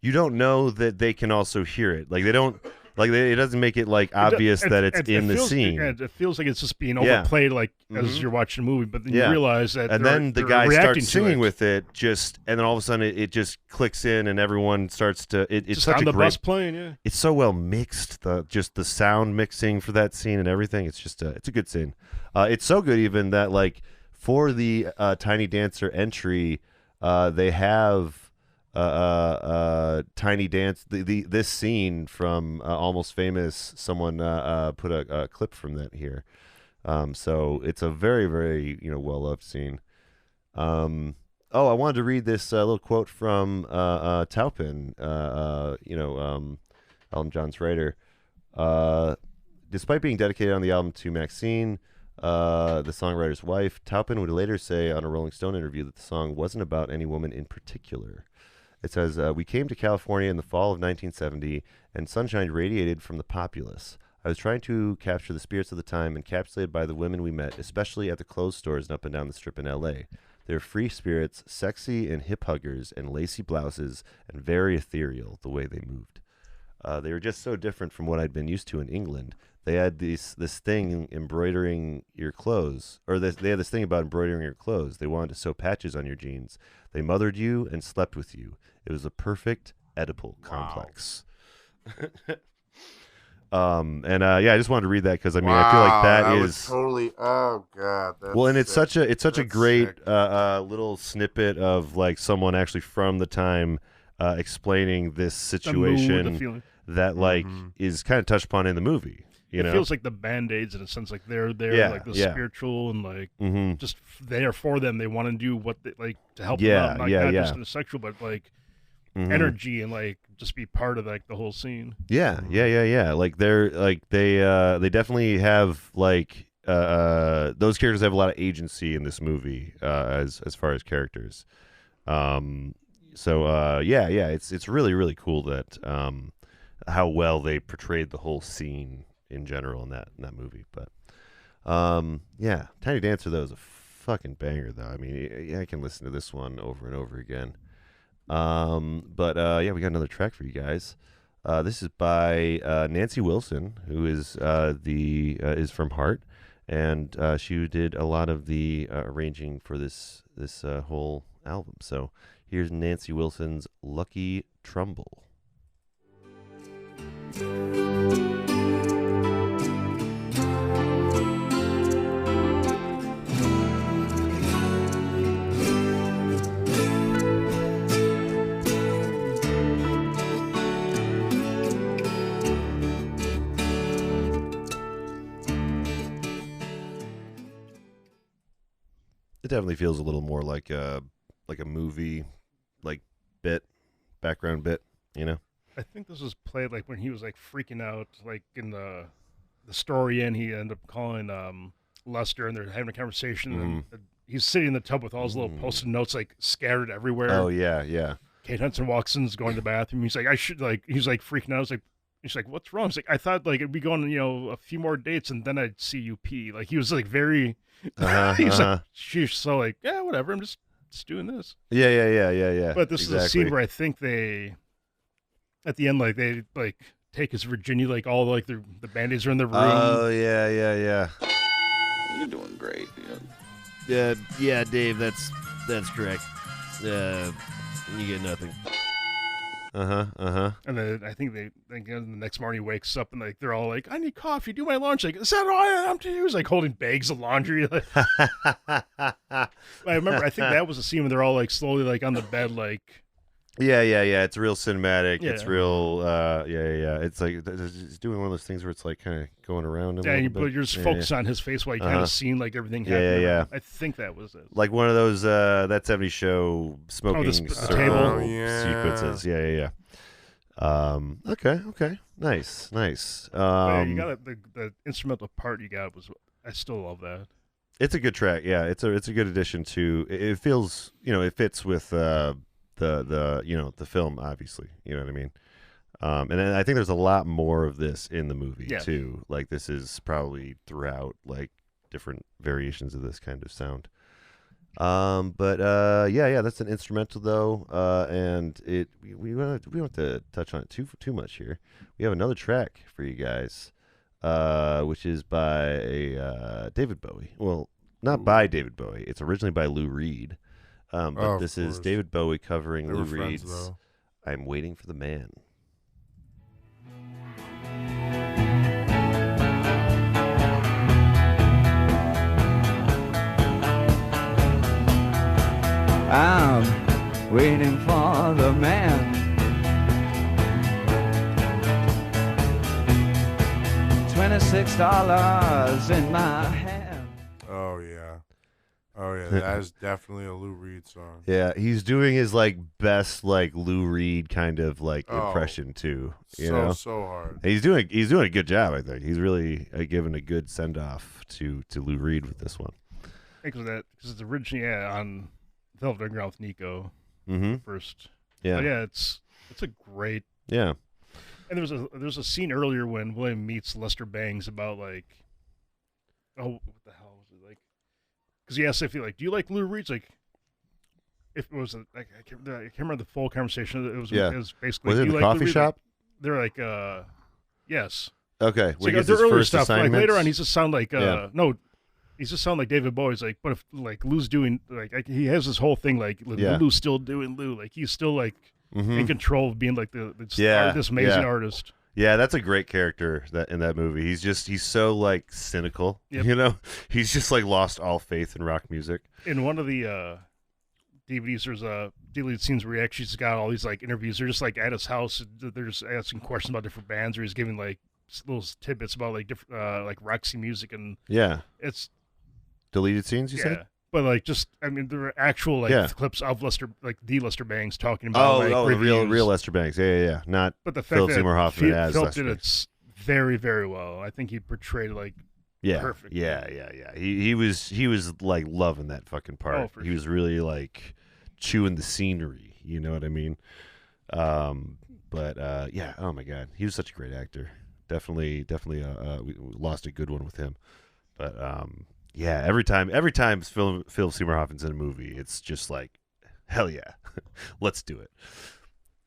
know that they can also hear it. Like they don't. Like it doesn't make it like obvious that it's in the scene. It feels like it's just being overplayed, like as you're watching a movie. But then you realize that, and then the guy starts singing with it, and then all of a sudden it just clicks in, and everyone starts to. It's just such on a the great. Bus playing, yeah. It's so well mixed. The sound mixing for that scene and everything. It's just it's a good scene. It's so good even that like for the Tiny Dancer entry, they have. Tiny Dance. This scene from Almost Famous. Someone put a clip from that here. So it's a very, very well loved scene. I wanted to read this little quote from Taupin. Elton John's writer. Despite being dedicated on the album to Maxine, the songwriter's wife, Taupin would later say on a Rolling Stone interview that the song wasn't about any woman in particular. It says, we came to California in the fall of 1970, and sunshine radiated from the populace. I was trying to capture the spirits of the time encapsulated by the women we met, especially at the clothes stores and up and down the strip in L.A. They're free spirits, sexy and hip huggers, and lacy blouses, and very ethereal the way they moved. They were just so different from what I'd been used to in England. They had this thing embroidering your clothes, or they had this thing about embroidering your clothes. They wanted to sew patches on your jeans. They mothered you and slept with you. It was a perfect Oedipal complex. I just wanted to read that because I mean I feel like that is totally. Oh god. Well, and it's such a great little snippet of like someone actually from the time explaining this situation that like is kind of touched upon in the movie. You know? Feels like the Band-Aids in a sense, like they're there, like the spiritual and like just there for them. They want to do what they like to help them out, not just in the sexual, but like energy and like just be part of like the whole scene. Yeah. Like they're like they definitely have like those characters have a lot of agency in this movie as far as characters. It's really really cool that how well they portrayed the whole scene in general in that movie. But Tiny Dancer though is a fucking banger though. I mean, I can listen to this one over and over again. We got another track for you guys. This is by Nancy Wilson, who is is from Heart, and she did a lot of the arranging for this whole album. So here's Nancy Wilson's Lucky Trumbull. It definitely feels a little more like a movie, like background bit, you know. I think this was played like when he was like freaking out, like in the story end. He ended up calling Lester, and they're having a conversation. And he's sitting in the tub with all his little post-it notes like scattered everywhere. Oh yeah. Kate Hudson walks in, is going to the bathroom. He's like, he's like freaking out. He's like, what's wrong? He's like, I thought like it'd be going, a few more dates, and then I'd see you pee. Like he was like very. He's like, she's so like, yeah, whatever. I'm just doing this. Yeah. But this is a scene where I think they, at the end, like they like take his virginity, like all like the Band-Aids are in the room. Oh yeah. You're doing great. Yeah, Dave, that's correct. You get nothing. And then I think the next morning he wakes up and like they're all like, I need coffee, do my lunch. Like, is that all I am to do? He's like holding bags of laundry. Like, I remember, I think that was the scene when they're all like slowly like on the bed, like. Yeah. It's real cinematic. Yeah. It's real. It's like it's doing one of those things where it's like kind of going around. But you're just focused on his face while you kind of seeing like everything happen. Yeah. I think that was it. Like one of those that 70s show smoking the table sequences. Yeah. Okay. Nice. You got the instrumental part you got was. I still love that. It's a good track. Yeah, it's a good addition to. It feels it fits with. The film, obviously, you know what I mean. And then I think there's a lot more of this in the movie too. Like this is probably throughout like different variations of this kind of sound. That's an instrumental though, and we don't have to touch on it too much here. We have another track for you guys, which is by David Bowie. Well, not by David Bowie. It's originally by Lou Reed. But this is David Bowie covering Lou Reed's I'm Waiting for the Man. I'm waiting for the man. $26 in my hand. Oh yeah, that is definitely a Lou Reed song. Yeah, he's doing his like best like Lou Reed kind of like impression too. You so hard. And he's doing a good job. I think he's really given a good send off to Lou Reed with this one. Because it's originally on Velvet Underground with Nico first. Yeah, but yeah, it's a great. Yeah, and there's a scene earlier when William meets Lester Bangs about like, what the hell was it like? Because he asks if he like, do you like Lou Reed? He's like, if it was I can't remember the full conversation. It was basically was it the coffee shop? They're like yes. Okay, So his earlier first stuff. Like assignment. later on, he's just sound like he's just sound like David Bowie's like, but if like Lou's doing like he has this whole thing like Lou's still doing Lou, like he's still like in control of being like this amazing artist. Yeah, that's a great character in that movie. He's so like cynical, you know. He's just like lost all faith in rock music. In one of the DVDs, there's deleted scenes where he actually's got all these like interviews. They're just like at his house. They're just asking questions about different bands, or he's giving like little tidbits about like different like Roxy music, and it's deleted scenes. You said, but like just there are actual like clips of Lester Bangs talking about the real Lester Bangs. Yeah. Not but the fact Philip Seymour Hoffman as Philip Lester did Bangs. it very, very well. I think he portrayed like perfect. Yeah. He was like loving that fucking part. He was really like chewing the scenery. You know what I mean? But oh my God, he was such a great actor. Definitely, we lost a good one with him. But every time Phil Seymour Hoffman's in a movie, it's just like, hell yeah, let's do it.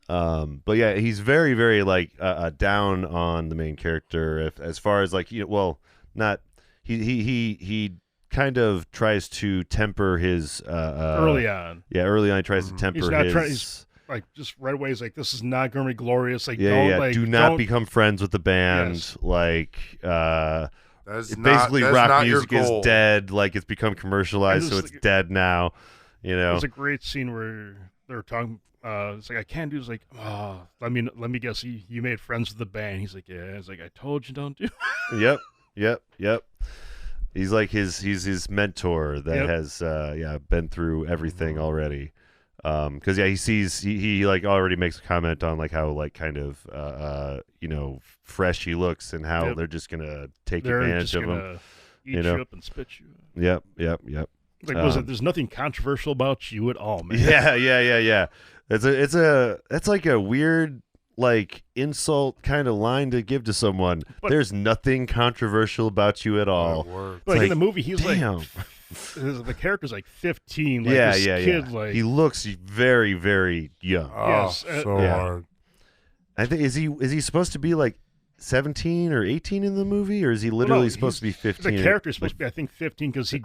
But yeah, he's very, very like down on the main character as far as like not he kind of tries to temper his early on. Yeah, early on he tries to temper his. Like just right away, he's like, "This is not going to be glorious." Like, do not become friends with the band. Yes. Like, basically rock music is dead. Like, it's become commercialized, so it's dead now. You know, there's a great scene where they're talking. It's like I can't do. It's like, let me guess. You made friends with the band. He's like, yeah. It's like I told you, don't do. Yep. He's like his mentor that has been through everything already. Because he like already makes a comment on like how like kind of fresh he looks and how they're just gonna take advantage of him, eat you up and spit you. Yep. Like, there's nothing controversial about you at all, man. Yeah. That's like a weird like insult kind of line to give to someone. But there's nothing controversial about you at all. Like in the movie, he's like. The character's like 15. Like this kid, like he looks very, very young. Yes, hard. I think is he supposed to be like 17 or 18 in the movie, or is he literally supposed to be 15? The character's supposed to be, I think, 15 because he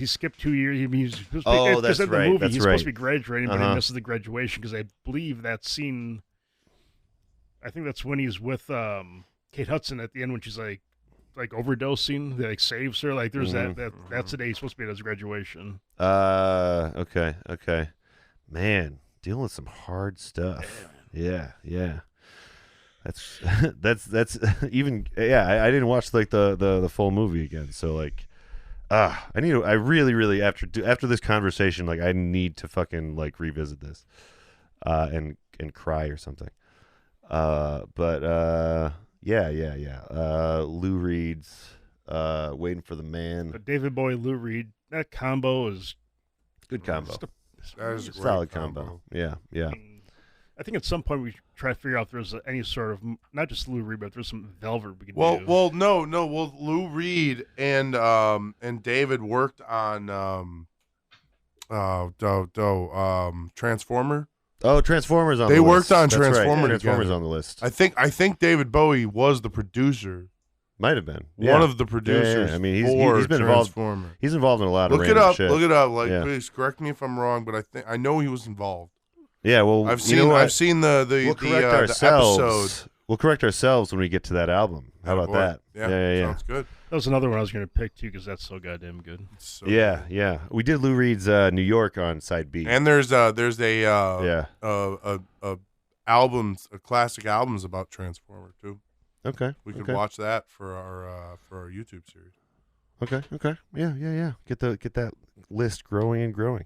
skipped 2 years. He's supposed to be, that's right. The movie, that's he's right. supposed to be graduating, but he misses the graduation because I believe that scene. I think that's when he's with Kate Hudson at the end when she's like overdosing, like saves her. Like there's that's the day he's supposed to be at his graduation. Okay. Man, dealing with some hard stuff. Yeah. That's even I didn't watch like the full movie again. So like I really after this conversation, like I need to fucking like revisit this and cry or something. Lou Reed's Waiting for the Man. But David Bowie, Lou Reed, that combo is good combo. That is a great solid combo. Yeah. I think at some point we try to figure out if there's any sort of not just Lou Reed, but there's some Velvet we could do. Well, Lou Reed and David worked on Transformer. Oh, Transformers on the list. They worked on That's Transformer. Right. Transformers on the list. I think David Bowie was the producer. Might have been one of the producers. Yeah. I mean, he's been involved. He's involved in a lot of random shit. Look it up. Like, please correct me if I'm wrong, but I know he was involved. Yeah, well, I've seen the episode. We'll correct ourselves when we get to that album. How about that? Yeah. Sounds good. That was another one I was going to pick too because that's so goddamn good. So good. We did Lou Reed's New York on side B. And there's classic albums about Transformer too. Okay. We could watch that for our YouTube series. Okay. Yeah. Get that list growing and growing.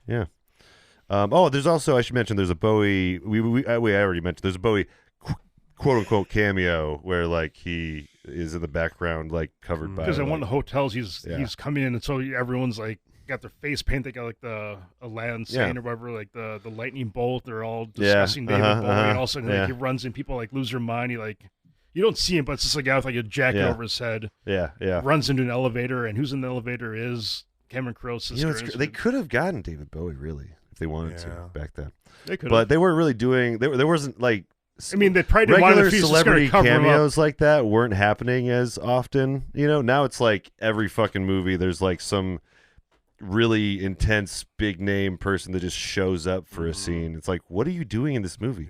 Yeah. There's also, I should mention, there's a Bowie. We already mentioned there's a Bowie quote unquote cameo where like he is in the background like covered by. Because in one of the hotels he's coming in and so everyone's like got their face paint. They got like the Aladdin stain or whatever, like the lightning bolt. They're all discussing David Bowie, and all of a sudden like, he runs in. People like lose their mind. He like. You don't see him, but it's just a guy with like a jacket over his head. Yeah. Runs into an elevator, and who's in the elevator is Cameron Crowe's sister. They could have gotten David Bowie, really. if they wanted to back then. They could, but they weren't really doing. There wasn't like. I mean, they probably didn't want regular to celebrity cover cameos like that weren't happening as often. You know, now it's like every fucking movie there's like some really intense big name person that just shows up for a scene. It's like, what are you doing in this movie?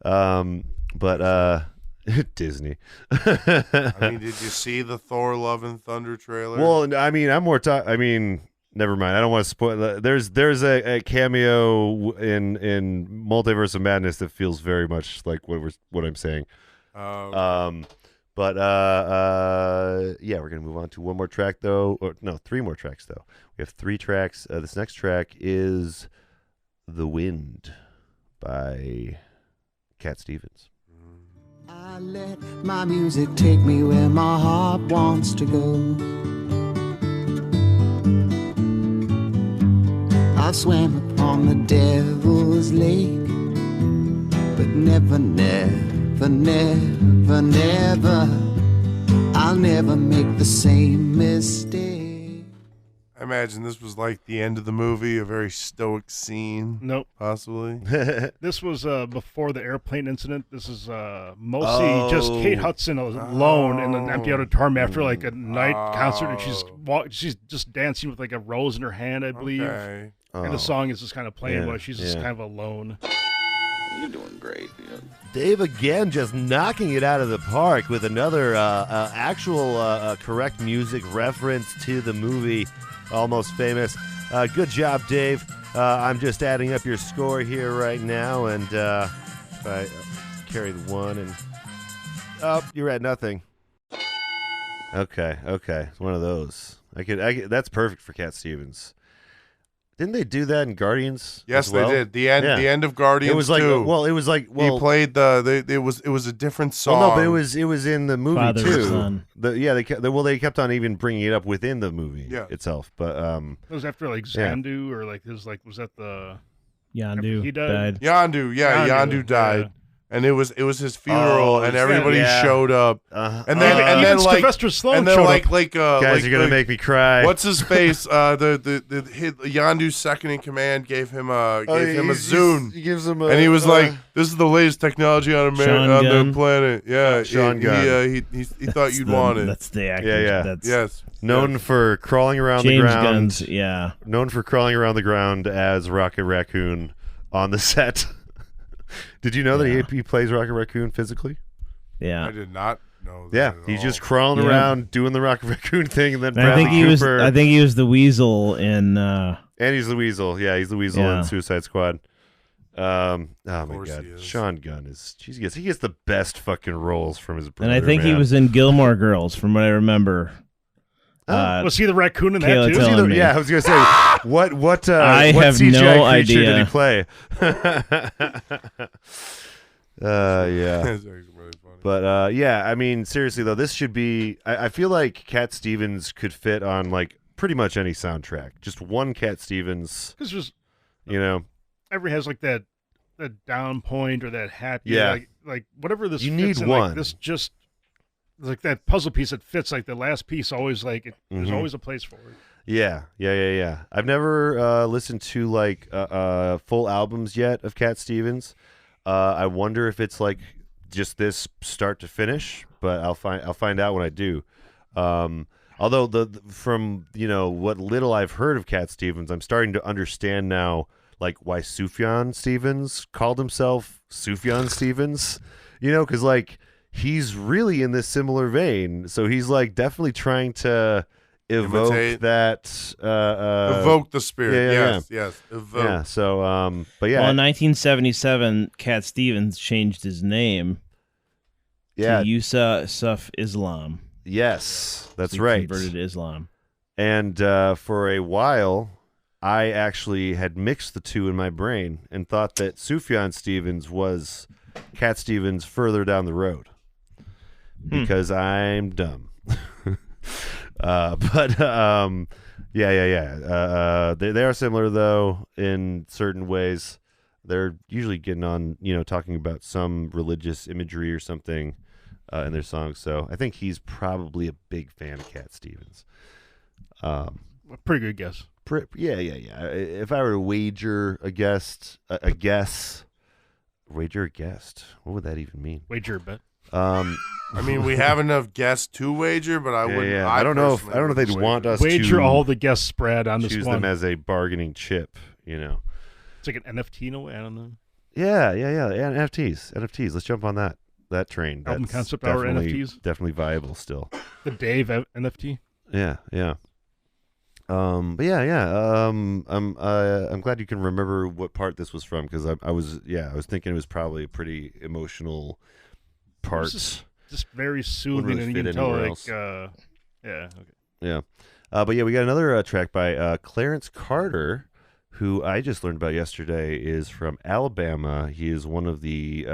But Disney. I mean, did you see the Thor: Love and Thunder trailer? Well, I mean, never mind. I don't want to spoil. There's a cameo in Multiverse of Madness that feels very much like what I'm saying. But we're gonna move on to one more track though. Or no, 3 more tracks though. We have 3 tracks. This next track is "The Wind" by Cat Stevens. I let my music take me where my heart wants to go. I swam upon the devil's lake, but never, never, never, never, I'll never make the same mistake. I imagine this was like the end of the movie, a very stoic scene. Nope. Possibly. This was before the airplane incident. This is mostly just Kate Hudson alone in an empty auditorium after like a night concert, and she's just dancing with like a rose in her hand, I believe. Okay. And the song is just kind of playing while she's just kind of alone. You're doing great. Dave again just knocking it out of the park with another actual correct music reference to the movie Almost Famous. Good job, Dave. I'm just adding up your score here right now, and if I carry the 1 and... Oh, you're at nothing. Okay. It's one of those. I could. That's perfect for Cat Stevens. Didn't they do that in Guardians? Yes, as well? they did. The end of Guardians. It was like, he played it was a different song. Well, no, but it was in the movie Father too. Son. They kept on even bringing it up within the movie itself. But it was after like Zandu or like his was that the Yondu he died? Yondu died. And it was his funeral, and everybody showed up, and then like Sylvester Stallone and then showed like up. guys, you're gonna make me cry. What's his face? Yondu's second in command gave him a Zune. He gives him and he was like, "This is the latest technology on the planet." Yeah, Sean Gunn. He thought you'd want it. That's the actor. Yeah. That's Yes. Known for crawling around James the ground. Gunn's, yeah. Known for crawling around the ground as Rocket Raccoon on the set. Did you know that he plays Rocket Raccoon physically? Yeah. I did not know that. Yeah, he's just crawling around doing the Rocket Raccoon thing, and then I think Cooper. I think he was the Weasel in. And he's the Weasel. Yeah, he's the Weasel in Suicide Squad. Oh my God, Sean Gunn he gets the best fucking roles from his brother. And I think he was in Gilmore Girls, from what I remember. Was he the raccoon in Kayla that too? me. I was gonna say what I what have CGI no creature idea. did he play? Yeah. That's really funny. But I mean, seriously though, this should be. I feel like Cat Stevens could fit on like pretty much any soundtrack. Just one Cat Stevens. Because just every has like that down point or that happy. Like whatever this. You fits need in, one. Like, this just. Like that puzzle piece that fits, like the last piece, always like there's always a place for it. Yeah. I've never listened to like full albums yet of Cat Stevens. I wonder if it's like just this start to finish, but I'll find out when I do. Although from what little I've heard of Cat Stevens, I'm starting to understand now like why Sufjan Stevens called himself Sufjan Stevens. Because like. He's really in this similar vein, so he's like definitely trying to evoke evoke the spirit. Yes, evoke. Yeah. So, but yeah. Well, in 1977, Cat Stevens changed his name. To Yusuf Islam. Yes, that's he right. Converted to Islam. And for a while, I actually had mixed the two in my brain and thought that Sufjan Stevens was Cat Stevens further down the road. Because I'm dumb. They are similar though in certain ways. They're usually getting on, talking about some religious imagery or something in their songs. So I think he's probably a big fan of Cat Stevens. Pretty good guess. Yeah. If I were to wager a guess, wager a guest. What would that even mean? Wager a bet. I mean, we have enough guests to wager, but I wouldn't. Yeah. I don't know if they'd want us wager to all the guest spread on this choose one. them as a bargaining chip. It's like an NFT in a way. I don't know. Yeah. NFTs. Let's jump on that train. Album That's concept hour NFTs. Definitely viable still. The Dave NFT. Yeah. But yeah. I'm glad you can remember what part this was from because I was thinking it was probably a pretty emotional part. Just very soothing, really and you can tell Yeah. But yeah, we got another track by Clarence Carter, who I just learned about yesterday is from Alabama. He is one of the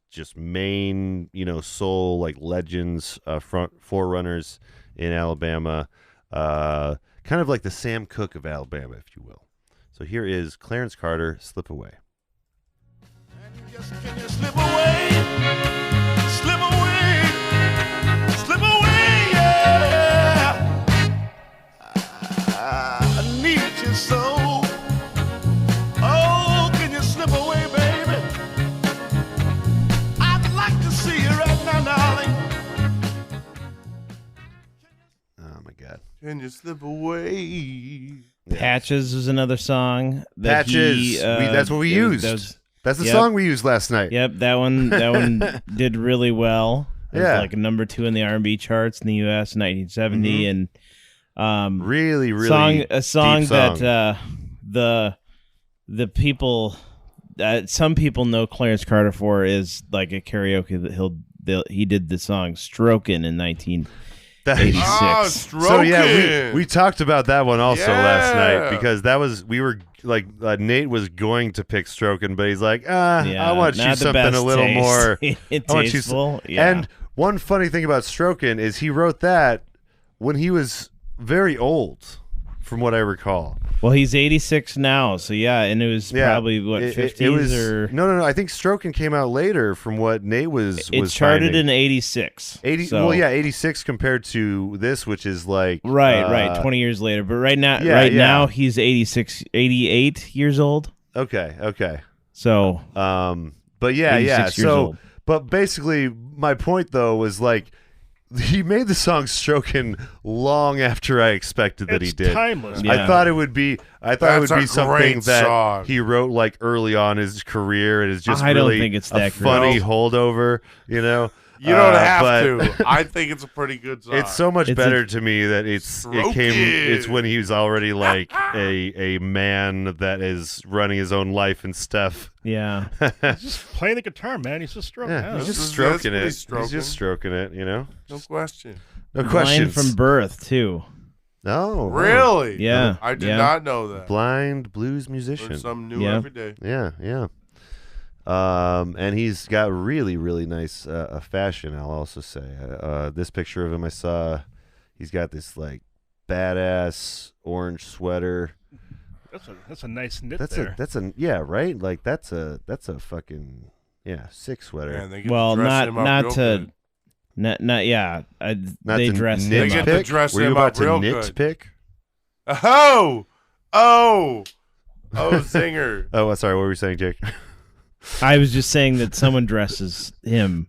just main soul legends, forerunners in Alabama. Kind of like the Sam Cooke of Alabama, if you will. So here is Clarence Carter, Slip Away. Can you slip away? Slip away. Slip away, yeah. I need you so. Oh, can you slip away, baby? I'd like to see you right now, darling. Oh, my God. Can you slip away? Yeah. Patches was another song. Patches. That's what we used. That's the song we used last night. Yep, that one did really well. It was Yeah. like number 2 in the R&B charts in the U.S. in 1970, and really a song deep that the people some people know Clarence Carter for is like a karaoke that he did the song "Strokin'" in 1986. Oh, Strokin'. So yeah, we talked about that one also last night because we were like Nate was going to pick Strokin', but he's like, I want you something a little more tasteful. Yeah. And one funny thing about Strokin' is he wrote that when he was very old, from what I recall. Well, he's 86 now, so yeah, and it was probably what 50s or no. I think Strokin' came out later, from what Nate was. It charted finding. in 86. 80. So. Well, yeah, 86 compared to this, which is like right, 20 years later. But right now he's 88 years old. Okay. So, but yeah. 86 years old. But basically, my point though was like, he made the song "Strokin'" long after I expected that he did. Timeless. I thought it would be. Something that song. he wrote like early on in his career, and is just I really don't think it's that funny great. holdover. You don't have to. I think it's a pretty good song. It's so much better to me that it's when he was already like a man that is running his own life and stuff. Yeah. He's just playing the guitar, man. He's just stroking. Yeah, he's just That's stroking pretty it. stroking. He's just stroking it. No question. No Blind questions. from birth too. No. Really? Yeah. I did not know that. Blind blues Learn musician. something new every day. Yeah. And he's got really, really nice fashion, I'll also say. This picture of him I saw, he's got this like badass orange sweater. That's a nice knit That's there. right? Like that's a fucking sick sweater. Man, they get Well, to dress him up not real to good. not yeah. Not They to dress They him get up. to nitpick? dress Were you him about up to real good. nitpick? Oh, Zinger. Oh, sorry. What were you saying, Jake? I was just saying that someone dresses him.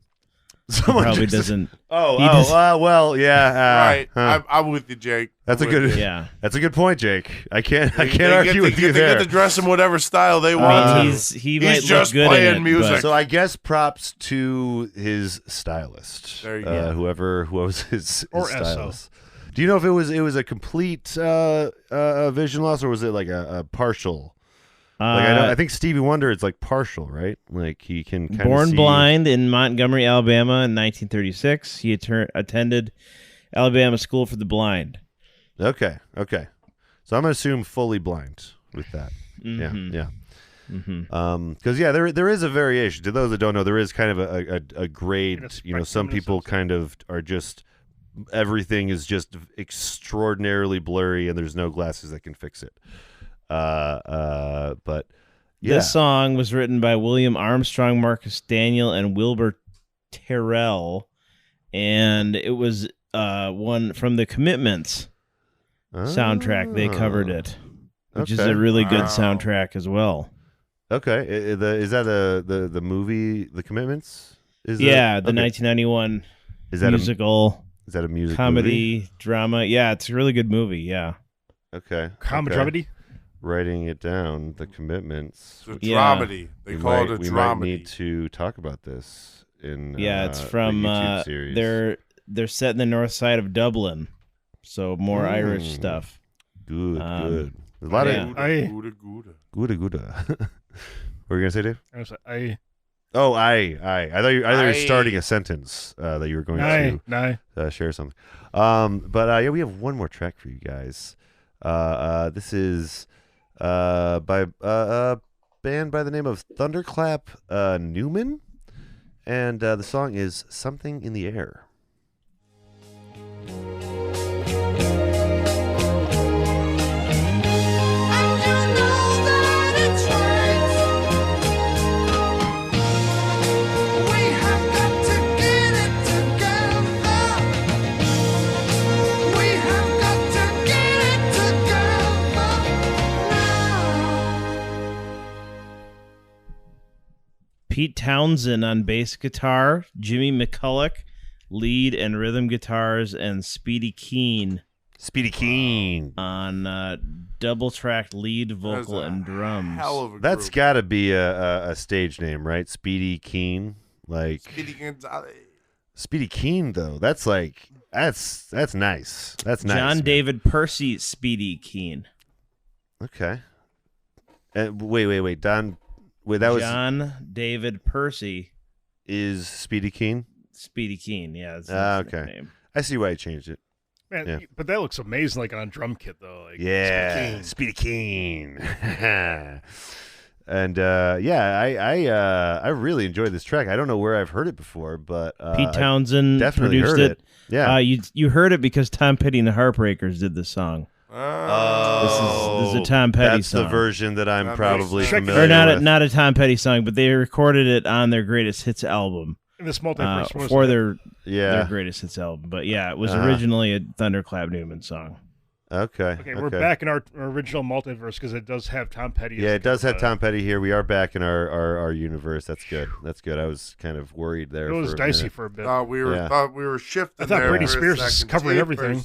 Someone Probably just- doesn't. Well, yeah. Right. Huh. I'm with you, Jake. That's a I'm with good. you. Yeah. That's a good point, Jake. I can't They argue with you They there. get to dress him whatever style they I want. mean, to. he might just look good playing in it, music. but- So I guess props to his stylist. There you go. Whoever was his Or stylist. Do you know if it was a complete vision loss, or was it like a partial? Like I think Stevie Wonder, it's like partial, right? Like he can kind of Born see. blind in Montgomery, Alabama in 1936. He attended Alabama School for the Blind. Okay. So I'm gonna assume fully blind with that. Mhm. Yeah. Mm-hmm. Because there is a variation. To those that don't know, there is kind of a grade. In a You know, some spectrum, in a people sense. kind of are just everything is just extraordinarily blurry, and there's no glasses that can fix it. But yeah, This song was written by William Armstrong, Marcus Daniel, and Wilbur Terrell, and it was one from the Commitments. soundtrack. They covered it, which is Okay. a really good soundtrack as well. Okay, is that the movie The Commitments? The okay. 1991 Is that musical is that a music comedy movie? drama? Yeah, it's a really good movie. Yeah. Okay. Comedy? Writing it down. The Commitments. It's a dramedy. They call it a We might dramedy. need to talk about this in It's from the YouTube series. they're set in the north side of Dublin, so more Irish stuff. Good. There's a lot yeah. of Gouda. What were you gonna say, Dave? I thought you were starting a sentence that you were going to share something. But we have one more track for you guys. This is by a band by the name of Thunderclap Newman, and the song is "Something in the Air." Pete Townsend on bass guitar, Jimmy McCulloch lead and rhythm guitars, and Speedy Keen on double-tracked lead vocal and drums. Hell of a That's group. got to be a stage name, right? Speedy Keen, like Speedy Gonzalez. Speedy Keen, though. That's like that's nice. That's nice. John man. David Percy Speedy Keen. Okay. Wait. That was John David Percy is Speedy Keen. Speedy Keen. Yeah. That's his Okay. name. I see why you changed it. Man, Yeah. but that looks amazing, like on a drum kit, though. Like, Yeah, Speedy Keen. And I really enjoyed this track. I don't know where I've heard it before, but Pete Townsend definitely produced heard it. Yeah. You heard it because Tom Petty and the Heartbreakers did the song. This is a Tom Petty that's song. the version that I'm That probably makes sense. familiar Or not with. not a Tom Petty song, but they recorded it on their greatest hits album in this multiverse was for it? their Yeah. greatest hits album. But yeah, it was originally a Thunderclap Newman song. Okay. Okay, we're back in our original multiverse because it does have Tom Petty. Yeah, it does have Tom Petty here. We are back in our universe. That's good. That's good. I was kind of worried there. It was for a dicey minute. for a bit. Thought we were shifting. I thought there Britney for a Spears is second. covering everything.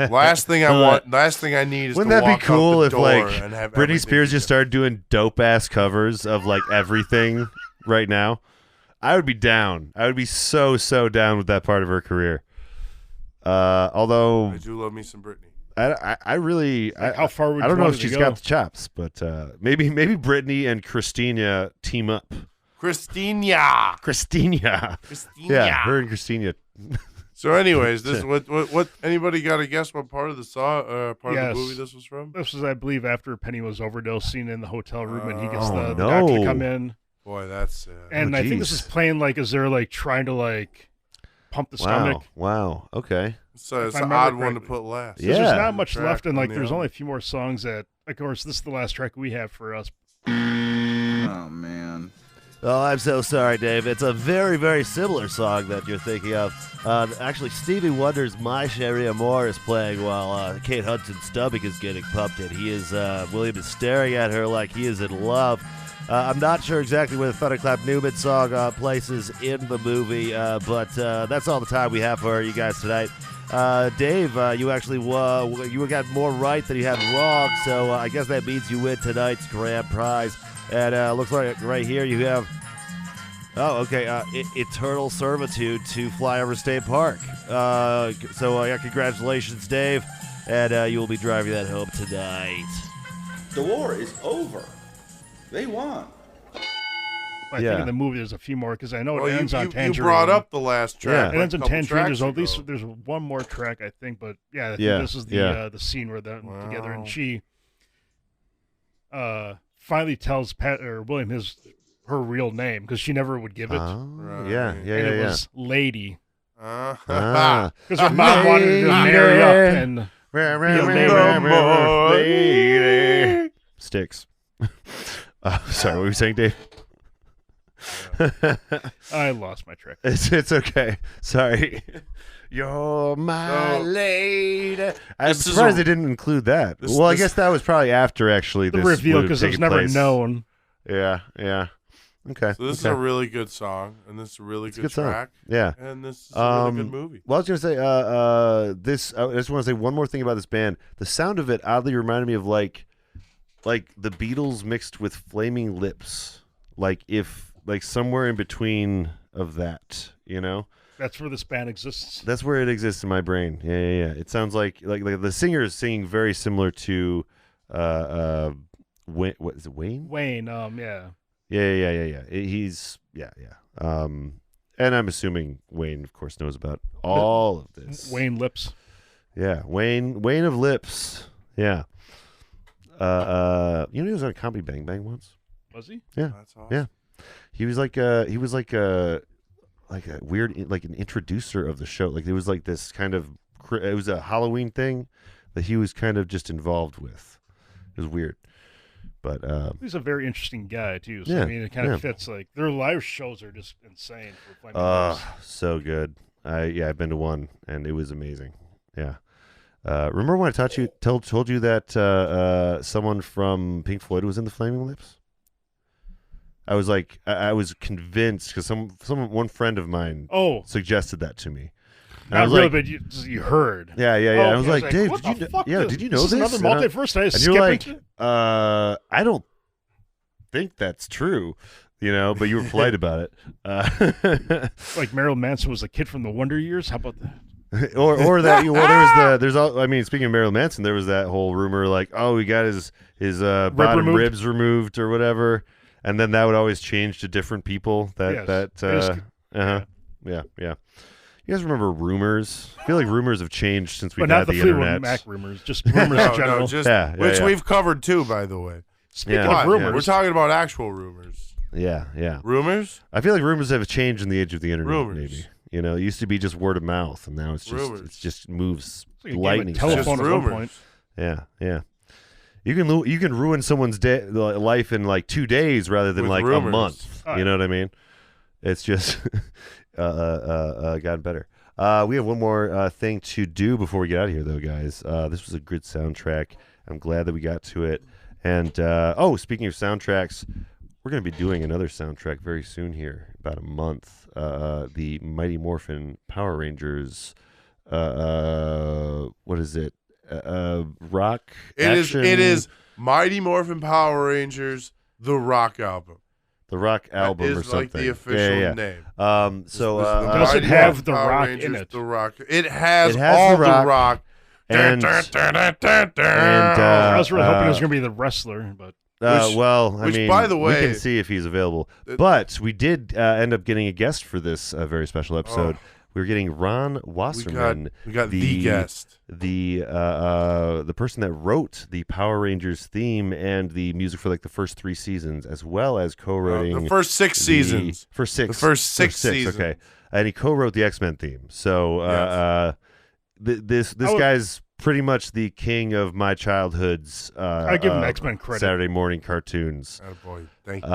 Last thing I need is Wouldn't to that be walk out cool the if door like and have Britney everything Spears be just started doing dope ass covers of like everything right now? I would be down. I would be so down with that part of her career. Although I do love me some Britney. I really how far would I you don't know want if it to she's go? got the chops, but maybe Britney and Christina team up. Christina. Yeah, her and Christina. So, anyways, this what anybody got to guess what part of the of the movie this was from? This was, I believe, after Penny was overdosing in the hotel room, and he gets Oh, the doctor to no. come in. Boy, that's And I think this is playing like as they're like trying to like pump the stomach. Wow. Okay. so it's If I an remember odd one to correctly. put last. So Yeah. there's not much Track left, and on like the there's album. only a few more songs that, of course, this is the last track we have for us. Oh, man. Oh, I'm so sorry, Dave. It's a very, very similar song that you're thinking of. Actually, Stevie Wonder's My Cherie Amour is playing while Kate Hudson's stomach is getting pumped in. William is staring at her like he is in love. I'm not sure exactly where the Thunderclap Newman song places in the movie, but that's all the time we have for you guys tonight. Dave, you actually you got more right than you had wrong, so I guess that means you win tonight's grand prize. And looks like right here you have, eternal servitude to fly over State Park. Congratulations, Dave, and you will be driving that home tonight. The war is over. They won. I think in the movie there's a few more because I know it Well, ends on you Tangerine. brought up the last track. It ends on a couple Tangerine. tracks There's at least ago. there's one more track I think, but I think this is the scene where they're together, and she finally tells William her real name because she never would give it. Yeah. It was Lady. Because Ah. her mom wanted her to marry up and be a lady. Sticks. Sorry, what were you saying, Dave? I lost my track. It's okay. Sorry. You're my lady. I'm surprised they didn't include that. I guess that was probably after actually the this reveal because it was never known. Yeah. Okay. So this is a really good song, and this is a really good track. Yeah. And this is a really good movie. Well, I was going to say, I just want to say one more thing about this band. The sound of it oddly reminded me of like the Beatles mixed with Flaming Lips. Like somewhere in between of that, you know? That's where this band exists. That's where it exists in my brain. Yeah. It sounds like the singer is singing very similar to what is it, Wayne? Wayne, yeah. Yeah. He's and I'm assuming Wayne, of course, knows about all of this. Wayne Lips. Yeah, Wayne of Lips. Yeah. He was on Comedy Bang Bang once. Was he? Yeah. That's awesome. Yeah. He was like a weird, like an introducer of the show. Like it was like this kind of, it was a Halloween thing that he was kind of just involved with. It was weird. But he's a very interesting guy too. So I mean, it kind of fits. Like their live shows are just insane. So good. I've been to one and it was amazing. Yeah. Remember when I told you that someone from Pink Floyd was in the Flaming Lips? I was like, I was convinced because one friend of mine suggested that to me. Not really, but you heard. Yeah. I was like, Dave, did you know this? Another multiverse. And you're like, I don't think that's true, but you were polite about it. Like Marilyn Manson was a kid from the Wonder Years. How about that? or that speaking of Marilyn Manson, there was that whole rumor like, he got his bottom ribs removed or whatever, and then that would always change to different people. Yeah. You guys remember rumors? I feel like rumors have changed since we've had the internet. Mac rumors, just rumors in general. Which we've covered too, by the way. Speaking of rumors, we're talking about actual rumors. Yeah. Rumors? I feel like rumors have changed in the age of the internet. Maybe. It used to be just word of mouth, and now it's just moves lightning. Telephone at one point. Yeah. You can ruin someone's life in like 2 days rather than like rumors. A month. You know what I mean? It's just gotten better. We have one more thing to do before we get out of here, though, guys. This was a good soundtrack. I'm glad that we got to it. And speaking of soundtracks, we're going to be doing another soundtrack very soon here, about a month. The Mighty Morphin Power Rangers. What is it? Rock. Action. It is Mighty Morphin Power Rangers, the rock album. The rock album or something. Like the official name. Does it have the Rock Rangers, in it? The Rock. It has all the rock. And I was really hoping it was going to be the wrestler, but. By the way, we can see if he's available. But we did end up getting a guest for this very special episode. We were getting Ron Wasserman. We got the guest. The person that wrote the Power Rangers theme and the music for like the first 3 seasons, as well as co-writing the first 6 seasons. The first 6 seasons. Okay, and he co-wrote the X-Men theme. So this guy's pretty much the king of my childhood's. I give him X-Men credit. Saturday morning cartoons. Oh boy, thank you.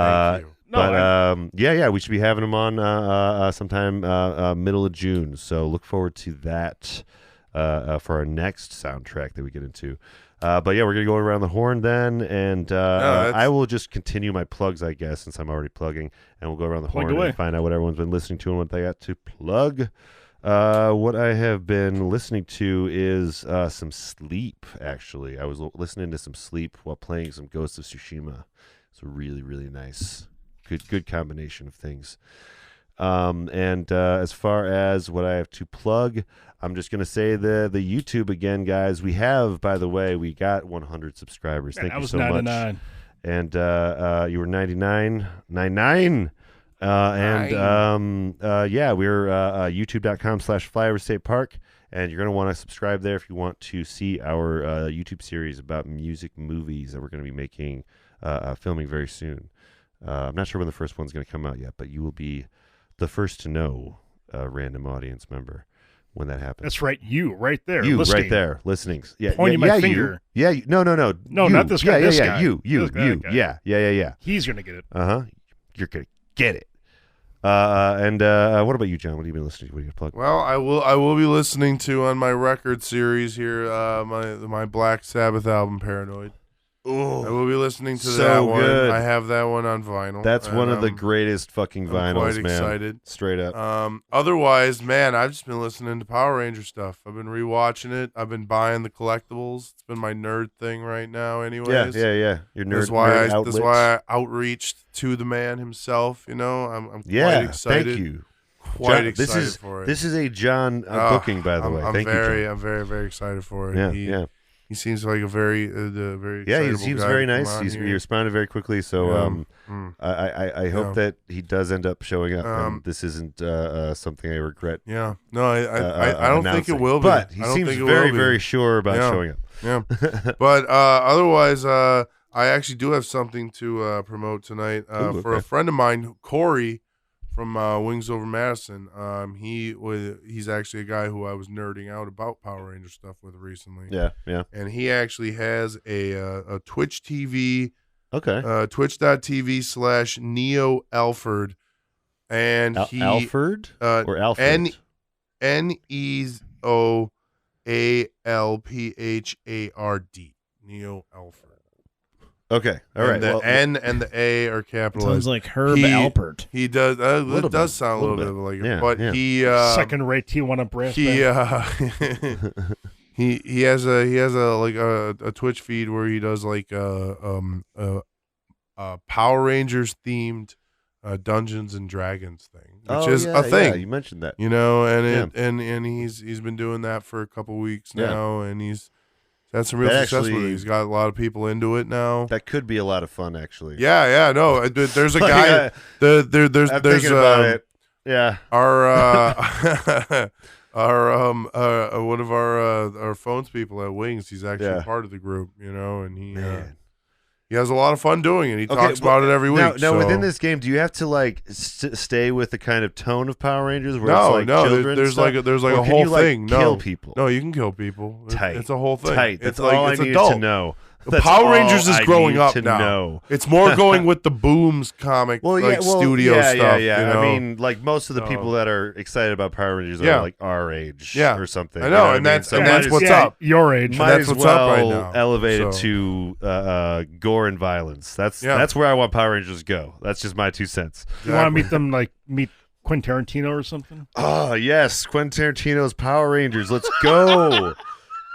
We should be having him on sometime middle of June. So look forward to that for our next soundtrack that we get into. We're gonna go around the horn then, and I will just continue my plugs, I guess, since I'm already plugging, and we'll go around the horn and find out what everyone's been listening to and what they got to plug. What I have been listening to is some Sleep. Actually, I was listening to some Sleep while playing some Ghost of Tsushima. It's really, really nice. Good combination of things. As far as what I have to plug, I'm just going to say the YouTube again, guys. We have, by the way, we got 100 subscribers. Thank you so 99. Much. And you were 99. 99. We're YouTube.com/Flyover State Park. And you're going to want to subscribe there if you want to see our YouTube series about music movies that we're going to be making, filming very soon. I'm not sure when the first one's going to come out yet, but you will be the first to know, random audience member, when that happens. That's right. You right there. You listening. right there listening. Yeah, pointing my finger. No. No, you. Not this guy. Yeah, this yeah, guy. You. This guy. Yeah. He's going to get it. You're going to get it. And what about you, John? What have you been listening to? What do you plug? Well, I will be listening to on my record series here my Black Sabbath album, Paranoid. Oh, I will be listening to so that one. good. I have that one on vinyl. That's one of the greatest fucking vinyls, I'm quite man. excited. Straight up. Otherwise, man, I've just been listening to Power Ranger stuff. I've been rewatching it. I've been buying the collectibles. It's been my nerd thing right now, anyways. Yeah. Your nerd. That's why I outreached to the man himself. You know, I'm quite excited. Thank you. Quite John, excited for it. This is a John booking, by the way. Thank you, John. I'm very, very excited for it. Yeah. He seems like a very he seems very nice. He responded very quickly, so I hope that he does end up showing up. And this isn't something I regret. Yeah, no, I don't think it will be. But he seems very, very sure about showing up. Yeah, but otherwise, I actually do have something to promote tonight for a friend of mine, Corey, from Wings Over Madison. He's actually a guy who I was nerding out about Power Ranger stuff with recently. Yeah. And he actually has a Twitch TV. Okay. Twitch.tv/Neo Alford. And Alford or Alfred? NEOALPHARD. Neo Alford. Okay, all right. The N and the A are capitalized. Sounds like Herb Alpert. He does. It does sound a little bit like it. But he second-rate Tijuana brass band. He has a Twitch feed where he does like Power Rangers themed Dungeons and Dragons thing, which is a thing. Yeah, you mentioned that. You know, and he's been doing that for a couple weeks now, and he's had some real success with it. He's got a lot of people into it now. That could be a lot of fun, actually. Yeah, no. There's a guy. There's about it. Yeah. Our one of our phones people at Wings. He's actually part of the group, you know, and he has a lot of fun doing it. He talks about it every week. Now within this game, do you have to like stay with the kind of tone of Power Rangers? Where No, it's like children there's stuff? like a Or can whole you, like, thing. Kill people. No, you can kill people. Tight. It's a whole thing. Tight. That's it's all it's I needed adult. to know. Power Rangers is growing up to now. know. It's more going with the Booms comic studio stuff. Yeah. You know? I mean, like most of the people that are excited about Power Rangers are like our age or something. I know, and that's what's up. Your age. That's what's up right now. Elevate it to gore and violence. That's where I want Power Rangers to go. That's just my 2 cents. You want to meet them meet Quentin Tarantino or something? Oh yes, Quentin Tarantino's Power Rangers. Let's go.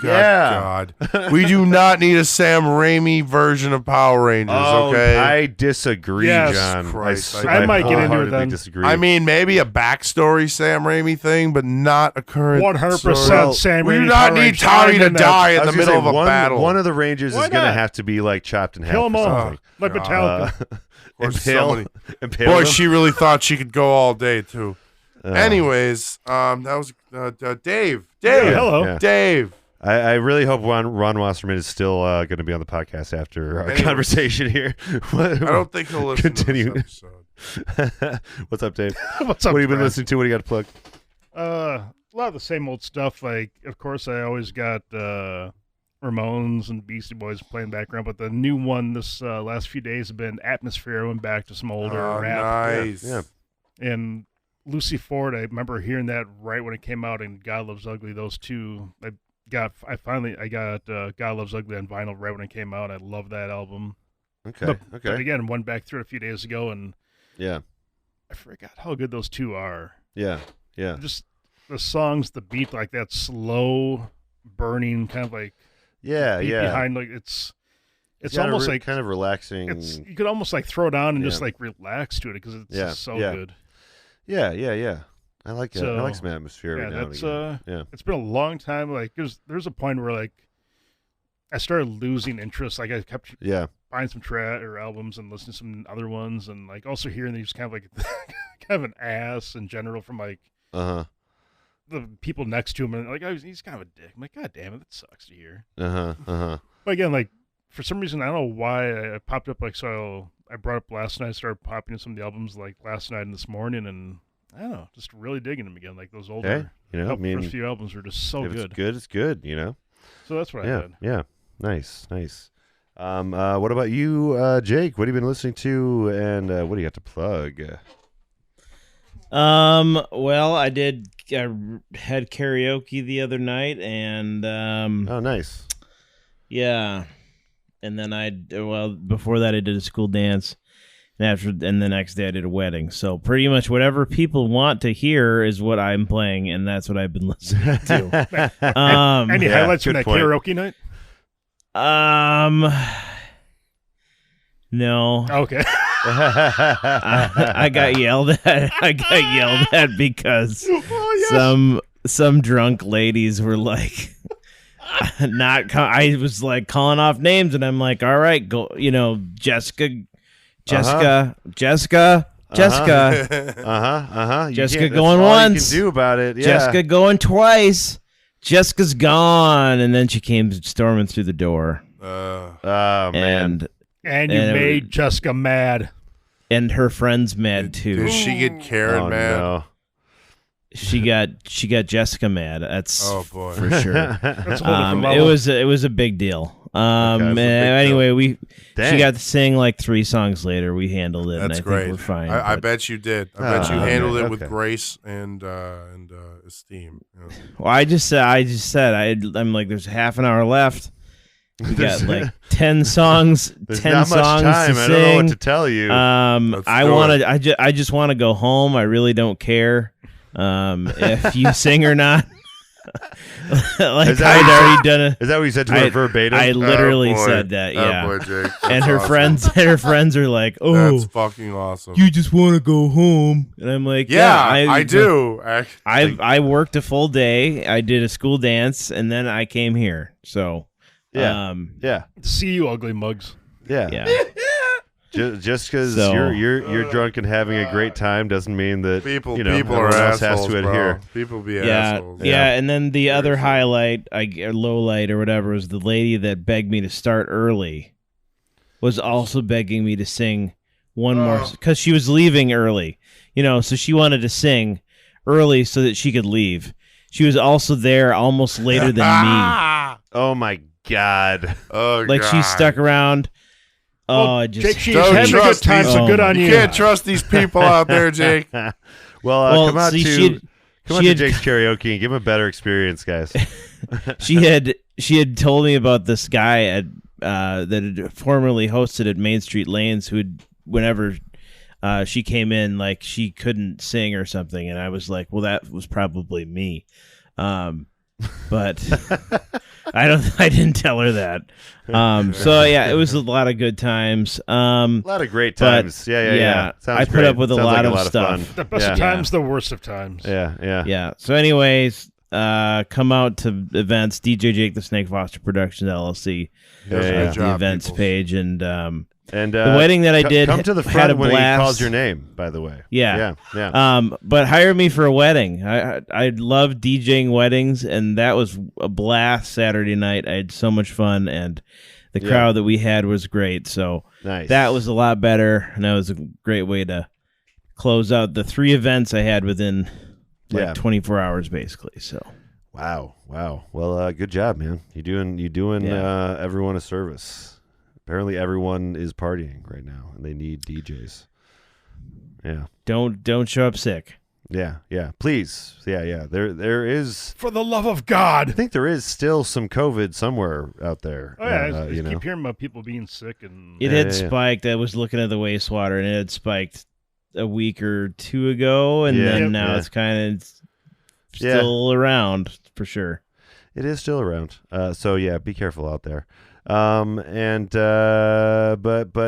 God. We do not need a Sam Raimi version of Power Rangers, okay? I disagree, John. Christ. I might get into it then. Disagree. I mean, maybe a backstory Sam Raimi thing, but not a current 100% Sam Raimi. We do not need Tommy to die in the middle of a battle. One of the Rangers is going to have to be like chopped in half. Kill them or all. something. Like Metallica. Impale Boy, them? she really thought she could go all day, too. Anyways, that was Dave. Hello. Yeah. Dave. I really hope Ron Wasserman is still going to be on the podcast after our conversation here. I don't think he'll listen Continue. to this episode. What's up, Dave? What's up, What have you been Brad? listening to? What do you got to plug? A lot of the same old stuff. Like, of course, I always got Ramones and Beastie Boys playing background, but the new one this last few days have been Atmosphere. I went back to some older rap. Nice. Yeah. And Lucy Ford, I remember hearing that right when it came out, and God Loves Ugly. Those two, I got God Loves Ugly on vinyl right when it came out. I love that album. Okay. But again, went back through it a few days ago, and I forgot how good those two are. Yeah. Just the songs, the beat, like that slow burning kind of like beat behind, like it's almost like kind of relaxing. You could almost like throw it on and just like relax to it because it's just so good. Yeah. I like it. I like some atmosphere. Yeah, every now and again. It's been a long time. Like there's a point where like I started losing interest. Like I kept buying some albums and listening to some other ones, and like also hearing these kind of like kind of an ass in general from like the people next to him, and like he's kind of a dick. I'm like, God damn it, that sucks to hear. But again, like for some reason I don't know why I popped up. Like so, I brought up last night. I started popping in some of the albums like last night and this morning, and I don't know, just really digging them again. Like those older, first few albums were just so good. It's good. It's good. You know. So that's what I had. Yeah. Nice. What about you, Jake? What have you been listening to, and what do you got to plug? Well, I had karaoke the other night, and oh, nice. Yeah, and then before that I did a school dance, and the next day I did a wedding. So pretty much whatever people want to hear is what I'm playing, and that's what I've been listening to. Any highlights from that karaoke night? No. Okay. I got yelled at. Because some drunk ladies were like, I was like calling off names, and I'm like, all right, go. Jessica. Jessica going once. You can do about it. Yeah. Jessica going twice. Jessica's gone, and then she came storming through the door. Oh man. And you made Jessica mad. And her friends mad too. Did she get Karen mad? No. She got Jessica mad. That's boy. for sure. That's a whole different level. It was a big deal. Anyway, she got to sing like 3 songs later. We handled it. That's and I great. think we're fine. I bet you did. I bet you handled it with grace and esteem. Well, I just said I'm like, there's half an hour left. We got like 10 songs. There's 10 not much songs time. to I sing. don't know what to tell you. I just want to go home. I really don't care if you sing or not. Like I'd already done it. Is that what you said to her verbatim? I literally said that. Yeah. Boy, Jake. And her friends are like, "Oh, that's fucking awesome. You just want to go home." And I'm like, "Yeah, I do." I worked a full day. I did a school dance, and then I came here. So, yeah. See you, ugly mugs. Yeah. Just because you're drunk and having a great time doesn't mean that people everyone else has to adhere. Bro. People be assholes. Yeah, and then the other highlight, low light or whatever, was the lady that begged me to start early. Was also begging me to sing one more because she was leaving early. So she wanted to sing early so that she could leave. She was also there almost later than me. Oh my god! Oh, like she stuck around. Jake, she's having a good time, so good on you. You can't trust these people out there, Jake. Well, come out to Jake's karaoke and give him a better experience, guys. She had told me about this guy that had formerly hosted at Main Street Lanes, who whenever she came in, like she couldn't sing or something, and I was like, well, that was probably me. But I didn't tell her that. So yeah, it was a lot of good times. A lot of great times. Yeah. I put up with a lot of stuff. The best of times, the worst of times. Yeah. So anyways, come out to events. DJ Jake the Snake Foster Productions LLC. The events page and the wedding that I did. Come to the front when he calls your name. By the way. Yeah. But hire me for a wedding. I love DJing weddings, and that was a blast Saturday night. I had so much fun, and the crowd that we had was great. So that was a lot better, and that was a great way to close out the 3 events I had within 24 hours, basically. So. Wow. Well, good job, man. You doing everyone a service. Apparently, everyone is partying right now, and they need DJs. Yeah. Don't show up sick. Yeah. Please. Yeah. There is. For the love of God. I think there is still some COVID somewhere out there. Oh yeah, I keep hearing about people being sick, and it had spiked. I was looking at the wastewater, and it had spiked a week or 2 ago, and then now it's kind of still around for sure. It is still around. So yeah, be careful out there. But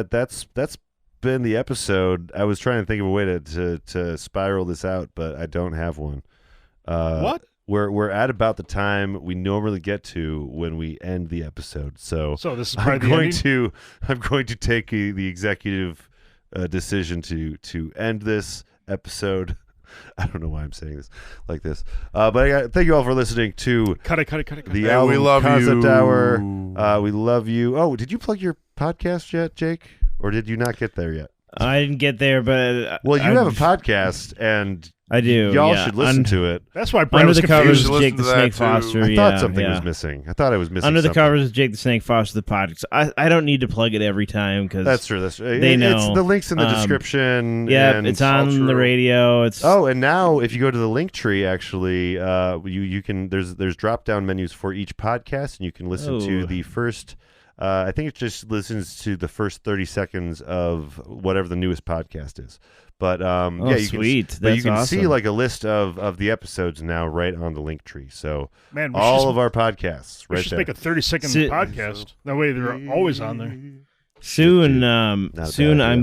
that's been the episode. I was trying to think of a way to spiral this out, but I don't have one. What? We're at about the time we normally get to when we end the episode. So this is probably I'm going to take the executive decision to end this episode. I don't know why I'm saying this like this. But thank you all for listening to Cut it. The album we love Concept you. Hour. We love you. Oh, did you plug your podcast yet, Jake? Or did you not get there yet? I didn't get there, but well, you have a podcast, and I do. Y'all yeah. should listen to it. That's why Brad Under was the covers confused. of Jake the Snake Foster. I thought something was missing. I thought I was missing Under the something. covers of Jake the Snake Foster, the podcast. I don't need to plug it every time because That's true. They know. It's the links in the description. Yeah, and it's on the radio. It's and now if you go to the link tree, actually, you can there's drop down menus for each podcast, and you can listen to the first. I think it just listens to the first 30 seconds of whatever the newest podcast is. But yeah, you sweet. Can, but you can awesome. see like a list of the episodes now right on the link tree. So Man, all of our podcasts we right should there. make a 30-second podcast. That way they're always on there. Soon, I'm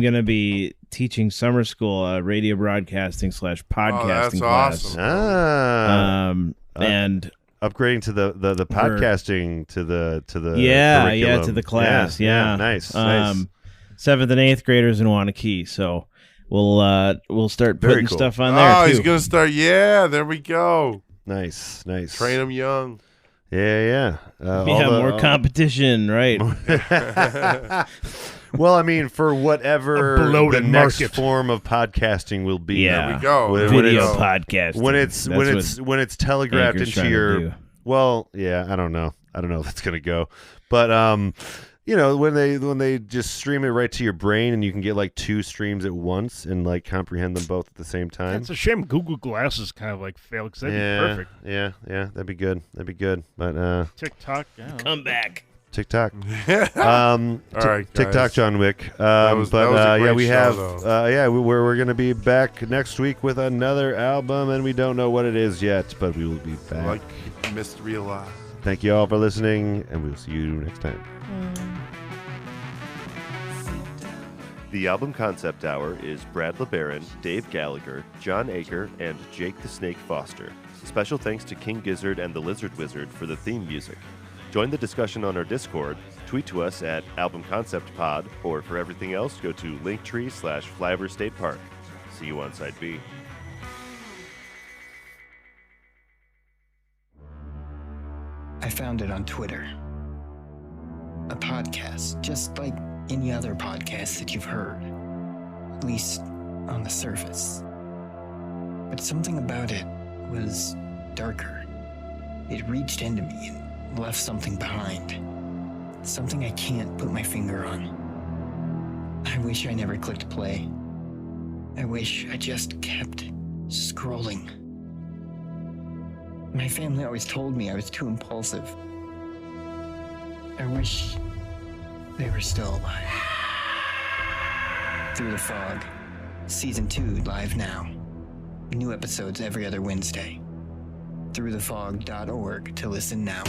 going to be teaching summer school radio broadcasting / podcasting class. Awesome. And upgrading to the podcasting to the curriculum. To the class. Yeah. Nice. 7th and 8th graders in Wanakee. So we'll start putting stuff on there. He's gonna start. Yeah, there we go. Nice. Train them young. Yeah. More competition, right? Well, I mean, for whatever the next form of podcasting will be. There we go. Video podcasting. When it's telegraphed into your. Well, yeah, I don't know if that's gonna go, but when they just stream it right to your brain and you can get like 2 streams at once and like comprehend them both at the same time. It's a shame Google Glasses kind of like failed because that'd be perfect. Yeah, that'd be good. But TikTok, come back. TikTok. All right, TikTok, John Wick. We have. We're gonna be back next week with another album, and we don't know what it is yet, but we will be back. Like Mystery Alive. Thank you all for listening, and we'll see you next time. The Album Concept Hour is Brad LeBaron, Dave Gallagher, John Aker, and Jake the Snake Foster. Special thanks to King Gizzard and the Lizard Wizard for the theme music. Join the discussion on our Discord, tweet to us at Album Concept Pod, or for everything else, go to Linktree/Flyover State Park. See you on Side B. I found it on Twitter. A podcast, just like any other podcast that you've heard, at least on the surface. But something about it was darker. It reached into me and left something behind. Something I can't put my finger on. I wish I never clicked play. I wish I just kept scrolling. My family always told me I was too impulsive. I wish they were still alive. Through the Fog, Season 2 live now. New episodes every other Wednesday. throughthefog.org to listen now.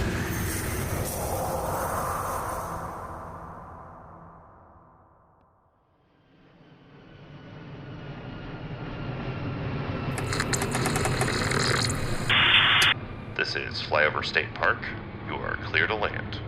This is Flyover State Park. You are clear to land.